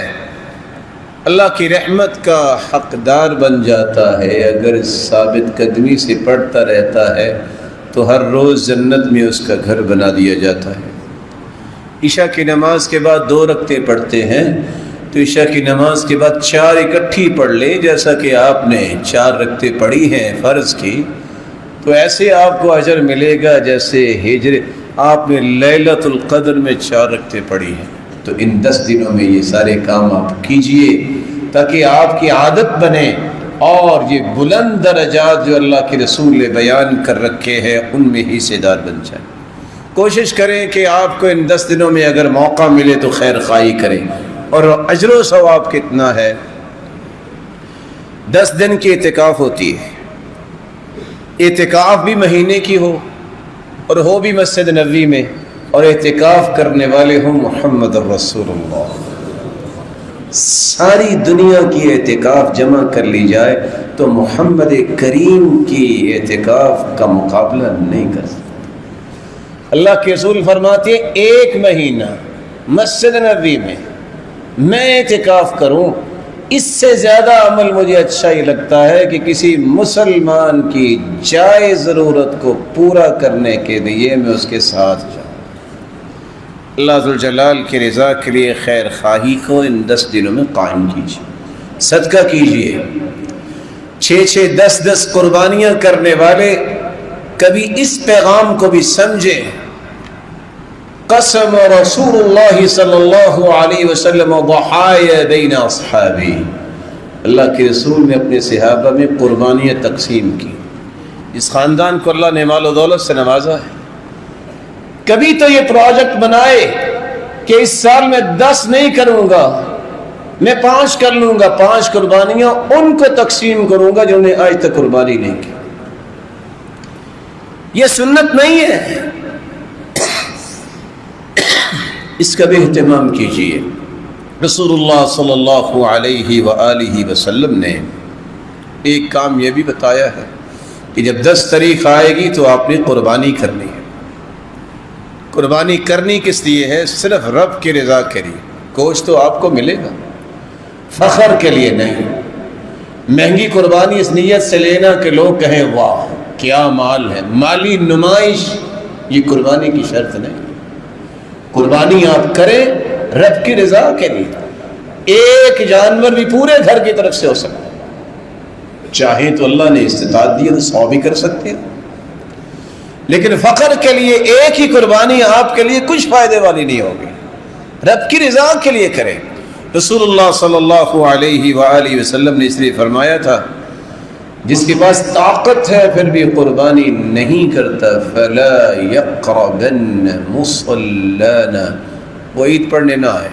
اللہ کی رحمت کا حقدار بن جاتا ہے۔ اگر ثابت قدمی سے پڑھتا رہتا ہے تو ہر روز جنت میں اس کا گھر بنا دیا جاتا ہے۔ عشاء کی نماز کے بعد 2 رکعتیں پڑھتے ہیں تو عشاء کی نماز کے بعد 4 اکٹھی پڑھ لیں، جیسا کہ آپ نے 4 رکعتیں پڑھی ہیں فرض کی، تو ایسے آپ کو اجر ملے گا جیسے آپ نے لیلۃ القدر میں 4 رکعتیں پڑھی ہیں۔ تو ان 10 دنوں میں یہ سارے کام آپ کیجئے تاکہ آپ کی عادت بنے اور یہ بلند درجات جو اللہ کے رسول نے بیان کر رکھے ہیں ان میں حصے دار بن جائیں۔ کوشش کریں کہ آپ کو ان 10 دنوں میں اگر موقع ملے تو خیر خواہی کریں۔ اور اجر و ثواب کتنا ہے؟ 10 دن کی اعتکاف ہوتی ہے، اعتکاف بھی مہینے کی ہو اور ہو بھی مسجد نبوی میں، اور اعتکاف کرنے والے ہوں محمد رسول اللہ، ساری دنیا کی اعتکاف جمع کر لی جائے تو محمد کریم کی اعتکاف کا مقابلہ نہیں کر سکتا۔ اللہ کے رسول فرماتے ہیں 1 مہینہ مسجد نبوی میں اعتکاف کروں، اس سے زیادہ عمل مجھے اچھا یہ لگتا ہے کہ کسی مسلمان کی جائز ضرورت کو پورا کرنے کے لیے میں اس کے ساتھ جاؤں۔ اللہ ذوالجلال کی رضا کے لیے خیر خواہی کو ان 10 دنوں میں قائم کیجیے، صدقہ کیجیے۔ 6 10 قربانیاں کرنے والے کبھی اس پیغام کو بھی سمجھیں، قسم رسول اللہ صلی اللہ علیہ وسلم ضحایا بین اصحابی، اللہ کے رسول نے اپنے صحابہ میں قربانیاں تقسیم کی۔ اس خاندان کو اللہ نے مال و دولت سے نوازا ہے، کبھی تو یہ پروجیکٹ بنائے کہ اس سال میں 10 نہیں کروں گا، میں 5 کر لوں گا، 5 قربانیاں ان کو تقسیم کروں گا جنہوں نے آج تک قربانی نہیں کی۔ یہ سنت نہیں ہے، اس کا بھی اہتمام کیجیے۔ رسول اللہ صلی اللہ علیہ وآلہ وسلم نے ایک کام یہ بھی بتایا ہے کہ جب 10 تاریخ آئے گی تو آپ نے قربانی کرنی ہے۔ قربانی کرنی کس لیے ہے؟ صرف رب کی رضا کے لیے۔ گوشت تو آپ کو ملے گا، فخر کے لیے نہیں۔ مہنگی قربانی اس نیت سے لینا کہ لوگ کہیں واہ کیا مال ہے، مالی نمائش یہ قربانی کی شرط نہیں۔ قربانی آپ کریں رب کی رضا کے لیے۔ ایک جانور بھی پورے گھر کی طرف سے ہو سکتا ہے، چاہیں تو اللہ نے استطاعت دی تو 100 بھی کر سکتے ہیں، لیکن فخر کے لیے ایک ہی قربانی آپ کے لیے کچھ فائدے والی نہیں ہوگی۔ رب کی رضا کے لیے کریں۔ رسول اللہ صلی اللہ علیہ وآلہ وسلم نے اس لیے فرمایا تھا جس کے پاس طاقت ہے پھر بھی قربانی نہیں کرتا فلا یقربن مصلانا، وہ عید پڑھنے نہ آئے۔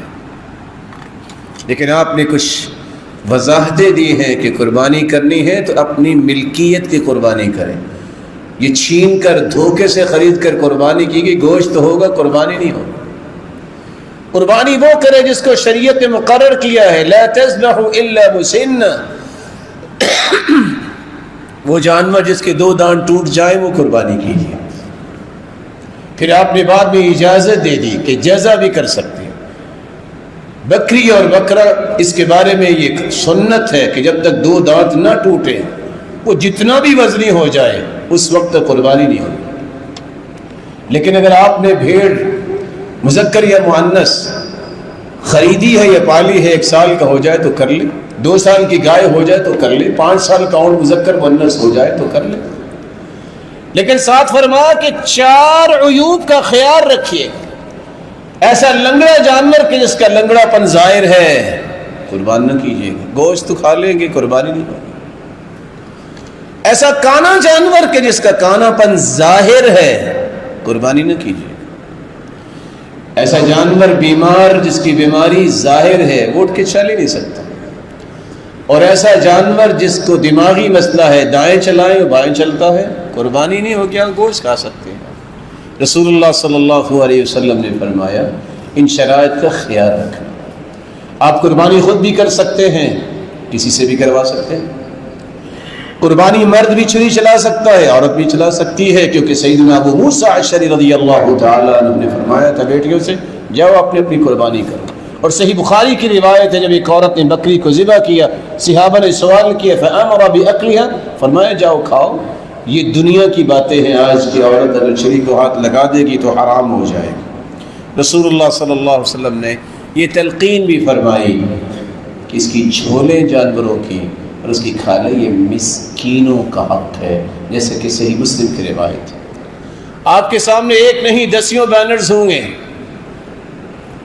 لیکن آپ نے کچھ وضاحتیں دی ہیں کہ قربانی کرنی ہے تو اپنی ملکیت کی قربانی کریں۔ یہ چھین کر دھوکے سے خرید کر قربانی کی گئی گوشت تو ہوگا، قربانی نہیں ہوگا۔ قربانی وہ کرے جس کو شریعت نے مقرر کیا ہے، لا تذبح الا مسن، وہ جانور جس کے 2 دانت ٹوٹ جائیں وہ قربانی کیجیے۔ پھر آپ نے بعد میں اجازت دے دی کہ جزا بھی کر سکتے ہیں۔ بکری اور بکرا اس کے بارے میں یہ سنت ہے کہ جب تک 2 دانت نہ ٹوٹے وہ جتنا بھی وزنی ہو جائے اس وقت تک قربانی نہیں ہوگی۔ لیکن اگر آپ نے بھیڑ مذکر یا مؤنث خریدی ہے یا پالی ہے، 1 سال کا ہو جائے تو کر لے، 2 سال کی گائے ہو جائے تو کر لے، 5 سال کا اونٹ مذکر مؤنث ہو جائے تو کر لے، لیکن ساتھ فرما کہ 4 عیوب کا خیال رکھیے۔ ایسا لنگڑا جانور کہ جس کا لنگڑا پن ظاہر ہے قربان نہ کیجیے گا، گوشت تو کھا لیں گے قربانی نہیں ہوگی۔ ایسا کانا جانور کہ جس کا کانا پن ظاہر ہے قربانی نہ کیجیے۔ ایسا جانور بیمار جس کی بیماری ظاہر ہے وہ اٹھ کے چل ہی نہیں سکتا، اور ایسا جانور جس کو دماغی مسئلہ ہے دائیں چلائیں بائیں چلتا ہے قربانی نہیں ہو، کیا گوشت کھا سکتے ہیں۔ رسول اللہ صلی اللہ علیہ وسلم نے فرمایا ان شرائط کا خیال رکھنا۔ آپ قربانی خود بھی کر سکتے ہیں، کسی سے بھی کروا سکتے ہیں۔ قربانی مرد بھی چھری چلا سکتا ہے، عورت بھی چلا سکتی ہے، کیونکہ سیدنا ابو موسیٰ اشعری رضی اللہ تعالیٰ عنہ نے فرمایا تھا بیٹیوں سے جاؤ اپنی اپنی قربانی کرو۔ اور صحیح بخاری کی روایت ہے جب ایک عورت نے بکری کو ذبح کیا، صحابہ نے سوال کیا فَأَمَرَ بِأَكْلِهَا، فرمایا جاؤ کھاؤ۔ یہ دنیا کی باتیں ہیں، آج کی عورت اگر چھری کو ہاتھ لگا دے گی تو حرام ہو جائے گی۔ رسول اللہ صلی اللہ علیہ وسلم نے یہ تلقین بھی فرمائی کہ اس کی جھولیں جانوروں کی اور اس کی کھالیں یہ مسکینوں کا حق ہے، جیسے کہ صحیح مسلم کی روایت ہے۔ آپ کے سامنے ایک نہیں دسیوں بینرز ہوں گے،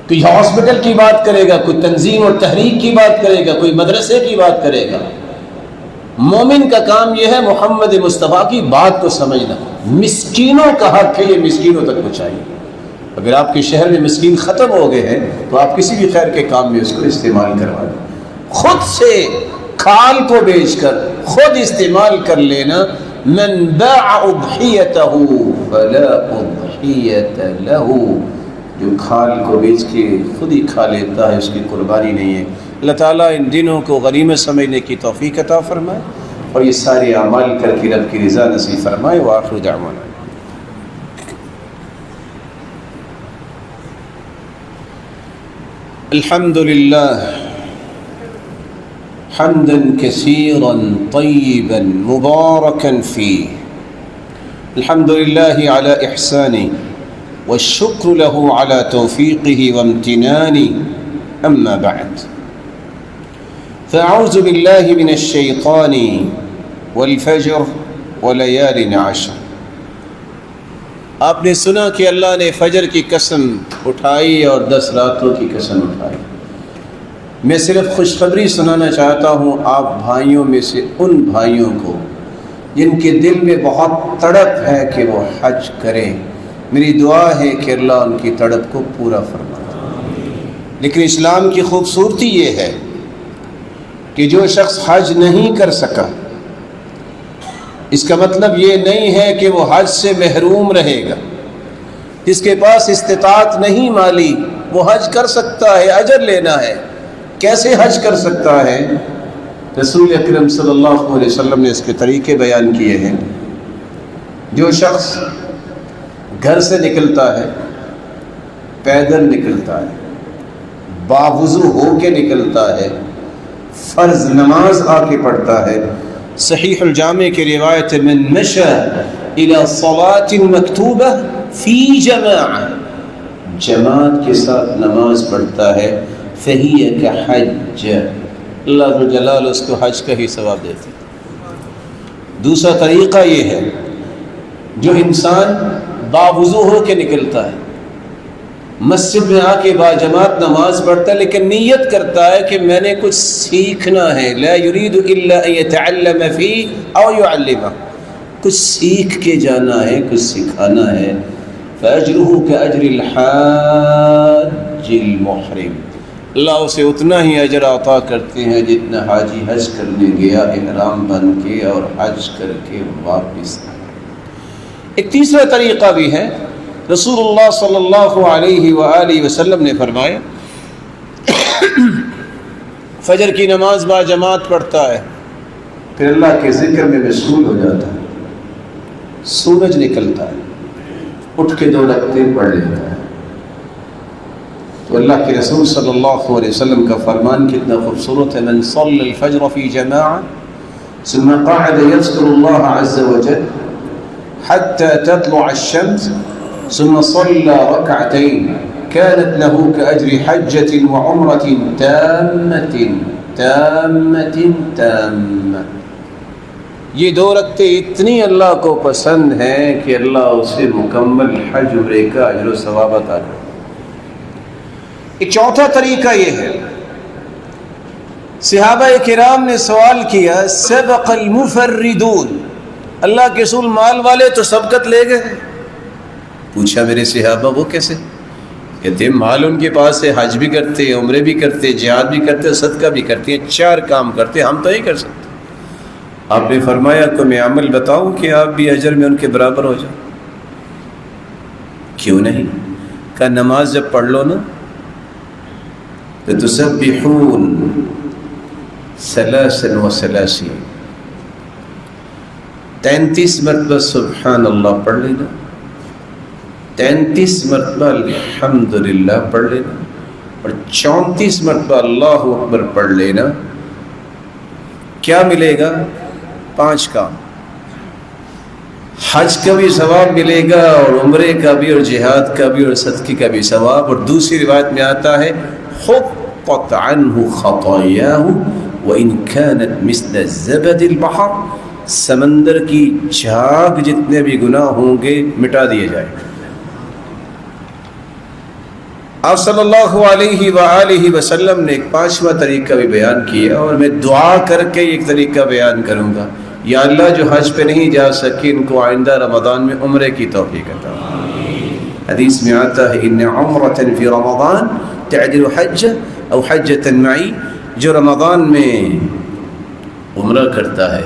کوئی ہاسپٹل کی بات کرے گا، کوئی تنظیم اور تحریک کی بات کرے گا، کوئی مدرسے کی بات کرے گا۔ مومن کا کام یہ ہے محمد مصطفیٰ کی بات کو سمجھنا، مسکینوں کا حق ہے یہ مسکینوں تک پہنچائیے۔ اگر آپ کے شہر میں مسکین ختم ہو گئے ہیں تو آپ کسی بھی خیر کے کام میں اس کو استعمال کروا دیں، خود سے کھال کو بیچ کر خود استعمال کر لینا۔ من باع اضحیتہ فلا اضحیت لہ، جو کھال کو بیچ کے خود ہی کھا لیتا ہے اس کی قربانی نہیں ہے۔ اللہ تعالیٰ ان دنوں کو غنیمت سمجھنے کی توفیق عطا فرمائے اور یہ سارے اعمال کر کے رب کی رضا نصیب فرمائے۔ وآخر دعوانا الحمد للہ حمدا كثيرا طيبا مباركا فيه، الحمد لله على إحسانه والشكر له على توفيقه وامتنانه، أما بعد فأعوذ بالله من الشيطان والفجر وليال عشر۔ آپ نے سنا کہ اللہ نے فجر کی قسم اٹھائی اور 10 راتوں کی قسم اٹھائی۔ میں صرف خوشخبری سنانا چاہتا ہوں آپ بھائیوں میں سے ان بھائیوں کو جن کے دل میں بہت تڑپ ہے کہ وہ حج کریں، میری دعا ہے کہ اللہ ان کی تڑپ کو پورا فرمائے۔ لیکن اسلام کی خوبصورتی یہ ہے کہ جو شخص حج نہیں کر سکا اس کا مطلب یہ نہیں ہے کہ وہ حج سے محروم رہے گا۔ جس کے پاس استطاعت نہیں مالی وہ حج کر سکتا ہے، اجر لینا ہے۔ کیسے حج کر سکتا ہے؟ رسول اکرم صلی اللہ علیہ وسلم نے اس کے طریقے بیان کیے ہیں۔ جو شخص گھر سے نکلتا ہے، پیدل نکلتا ہے، باوضو ہو کے نکلتا ہے، فرض نماز آ کے پڑھتا ہے، صحیح الجامع کی روایت من مشى الى صلاة مکتوبہ فی جماعہ، جماعت کے ساتھ نماز پڑھتا ہے، فہی کحج، اللہ جلال اس کو حج کا ہی ثواب دیتے۔ دوسرا طریقہ یہ ہے جو انسان باوضو ہو کے نکلتا ہے، مسجد میں آ کے باجماعت نماز پڑھتا ہے، لیکن نیت کرتا ہے کہ میں نے کچھ سیکھنا ہے، لا یرید الا ان یتعلم فی او یعلمہ، کچھ سیکھ کے جانا ہے، کچھ سکھانا ہے، فاجرہ کاجر الحاج المحرم، اللہ اسے اتنا ہی اجر عطا کرتے ہیں جتنا حاجی حج کرنے گیا احرام بن کے اور حج کر کے واپس آیا۔ ایک تیسرا طریقہ بھی ہے، رسول اللہ صلی اللہ علیہ وآلہ وسلم نے فرمایا فجر کی نماز با جماعت پڑھتا ہے، پھر اللہ کے ذکر میں مشغول ہو جاتا ہے، سورج نکلتا ہے، اٹھ کے 2 رکعتیں پڑھ لیتا ہے، تو اللہ کے رسول صلی اللہ علیہ وسلم کا فرمان کتنا خوبصورت ہے، من صلی الفجر فی جماعہ ثم قعد یذکر اللہ عز وجل حتى تطلع الشمس ثم صلى ركعتين كانت له كأجر حجة وعمرة تامة تامة۔ یہ 2 رکعتیں اتنی اللہ کو پسند ہیں کہ اللہ اسے مکمل حج عمرے کا اجر و ثواب عطا کرتا ہے۔ ایک چوتھا طریقہ یہ ہے، صحابہ کرام نے سوال کیا سبق المفردون، اللہ کے رسول مال والے تو سبقت لے گئے. پوچھا میرے صحابہ وہ کیسے؟ کہتے ہیں مال ان کے پاس ہے، حج بھی کرتے ہیں، عمرے بھی کرتے ہیں، جہاد بھی کرتے ہیں، صدقہ بھی کرتے ہیں، 4 کام کرتے ہیں، ہم تو نہیں کر سکتے. آپ نے فرمایا کہ میں عمل بتاؤں کہ آپ بھی اجر میں ان کے برابر ہو جائیں؟ کیوں نہیں؟ کہ نماز جب پڑھ لو نا تو تسبحون 33 33 مرتبہ سبحان اللہ پڑھ لینا، 33 مرتبہ الحمدللہ پڑھ لینا، اور 34 مرتبہ اللہ اکبر پڑھ لینا. کیا ملے گا؟ 5 کام. حج کا بھی ثواب ملے گا، اور عمرے کا بھی، اور جہاد کا بھی، اور صدقے کا بھی ثواب. اور دوسری روایت میں آتا ہے حطت عنہ خطایاہ وان كانت مثل الزبد البحر، سمندر کی جھاگ جتنے بھی گناہ ہوں گے مٹا دیے جائیں. آپ صلی اللہ علیہ وآلہ وسلم نے ایک 5واں طریقہ بھی بیان کیا، اور میں دعا کر کے ایک طریقہ بیان کروں گا. یا اللہ جو حج پہ نہیں جا سکے ان کو آئندہ رمضان میں عمرے کی توفیق عطا. حدیث میں آتا ہے ان عمرۃ فی رمضان تعدل حج او حجۃ معی، جو رمضان میں عمرہ کرتا ہے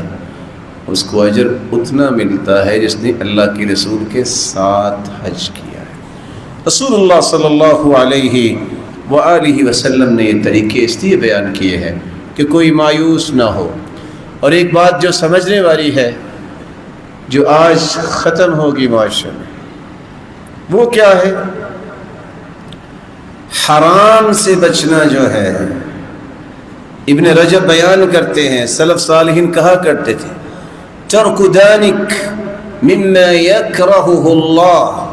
اس کو اجر اتنا ملتا ہے جس نے اللہ کے رسول کے ساتھ حج کیا. رسول اللہ صلی اللہ علیہ وآلہ وسلم نے یہ طریقے اس لیے بیان کیے ہیں کہ کوئی مایوس نہ ہو. اور ایک بات جو سمجھنے والی ہے جو آج ختم ہوگی معاشرے میں، وہ کیا ہے؟ حرام سے بچنا جو ہے. ابن رجب بیان کرتے ہیں سلف صالحین کہا کرتے تھے ترک دانک مما یکرہہ اللہ،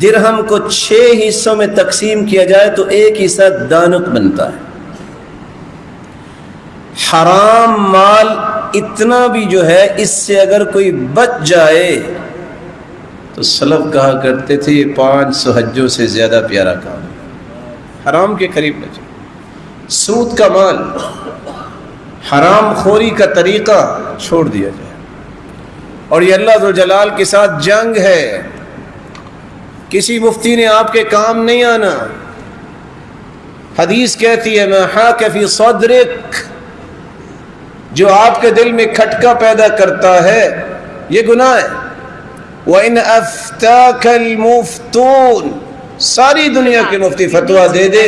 درہم کو 6 حصوں میں تقسیم کیا جائے تو 1 حصہ دانک بنتا ہے. حرام مال اتنا بھی جو ہے اس سے اگر کوئی بچ جائے تو سلف کہا کرتے تھے یہ 500 حجوں سے زیادہ پیارا کام ہے. حرام کے قریب نہ جائے. سود کا مال، حرام خوری کا طریقہ چھوڑ دیا جائے. اور یہ اللہ ذوالجلال کے ساتھ جنگ ہے. کسی مفتی نے آپ کے کام نہیں آنا. حدیث کہتی ہے ما حاک فی صدرک، جو آپ کے دل میں کھٹکا پیدا کرتا ہے یہ گناہ ہے. وَإِنْ أَفْتَاكَ الْمُفْتُونَ، ساری دنیا کے مفتی فتویٰ دے دے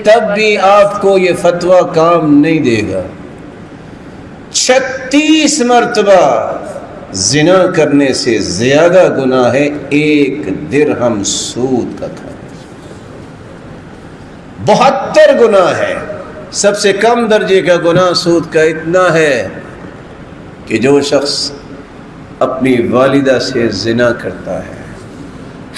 تب بھی آپ کو یہ فتویٰ کام نہیں دے گا. 36 مرتبہ زنا کرنے سے زیادہ گناہ ہے 1 درہم سود کا کھانا. 72 گناہ ہے. سب سے کم درجے کا گناہ سود کا اتنا ہے کہ جو شخص اپنی والدہ سے زنا کرتا ہے.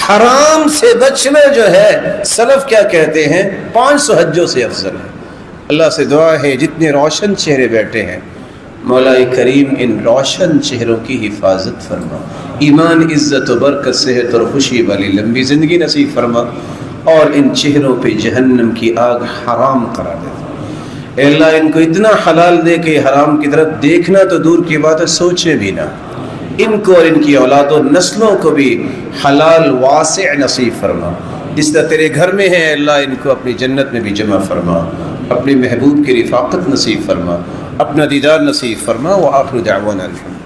حرام سے بچنا جو ہے سلف کیا کہتے ہیں 500 حجوں سے افضل ہے. اللہ سے دعا ہے جتنے روشن چہرے بیٹھے ہیں مولا کریم ان روشن چہروں کی حفاظت فرما، ایمان، عزت و برکت، صحت اور خوشی والی لمبی زندگی نصیب فرما، اور ان چہروں پہ جہنم کی آگ حرام قرار دے. اے اللہ ان کو اتنا حلال دے کہ حرام کی طرف دیکھنا تو دور کی بات ہے سوچے بھی نہ. ان کو اور ان کی اولاد و نسلوں کو بھی حلال واسع نصیب فرما. جس طرح تیرے گھر میں ہے اللہ ان کو اپنی جنت میں بھی جمع فرما، اپنے محبوب کی رفاقت نصیب فرما، اپنا دیدار نصیب فرما. وآخر دعوانا الحمد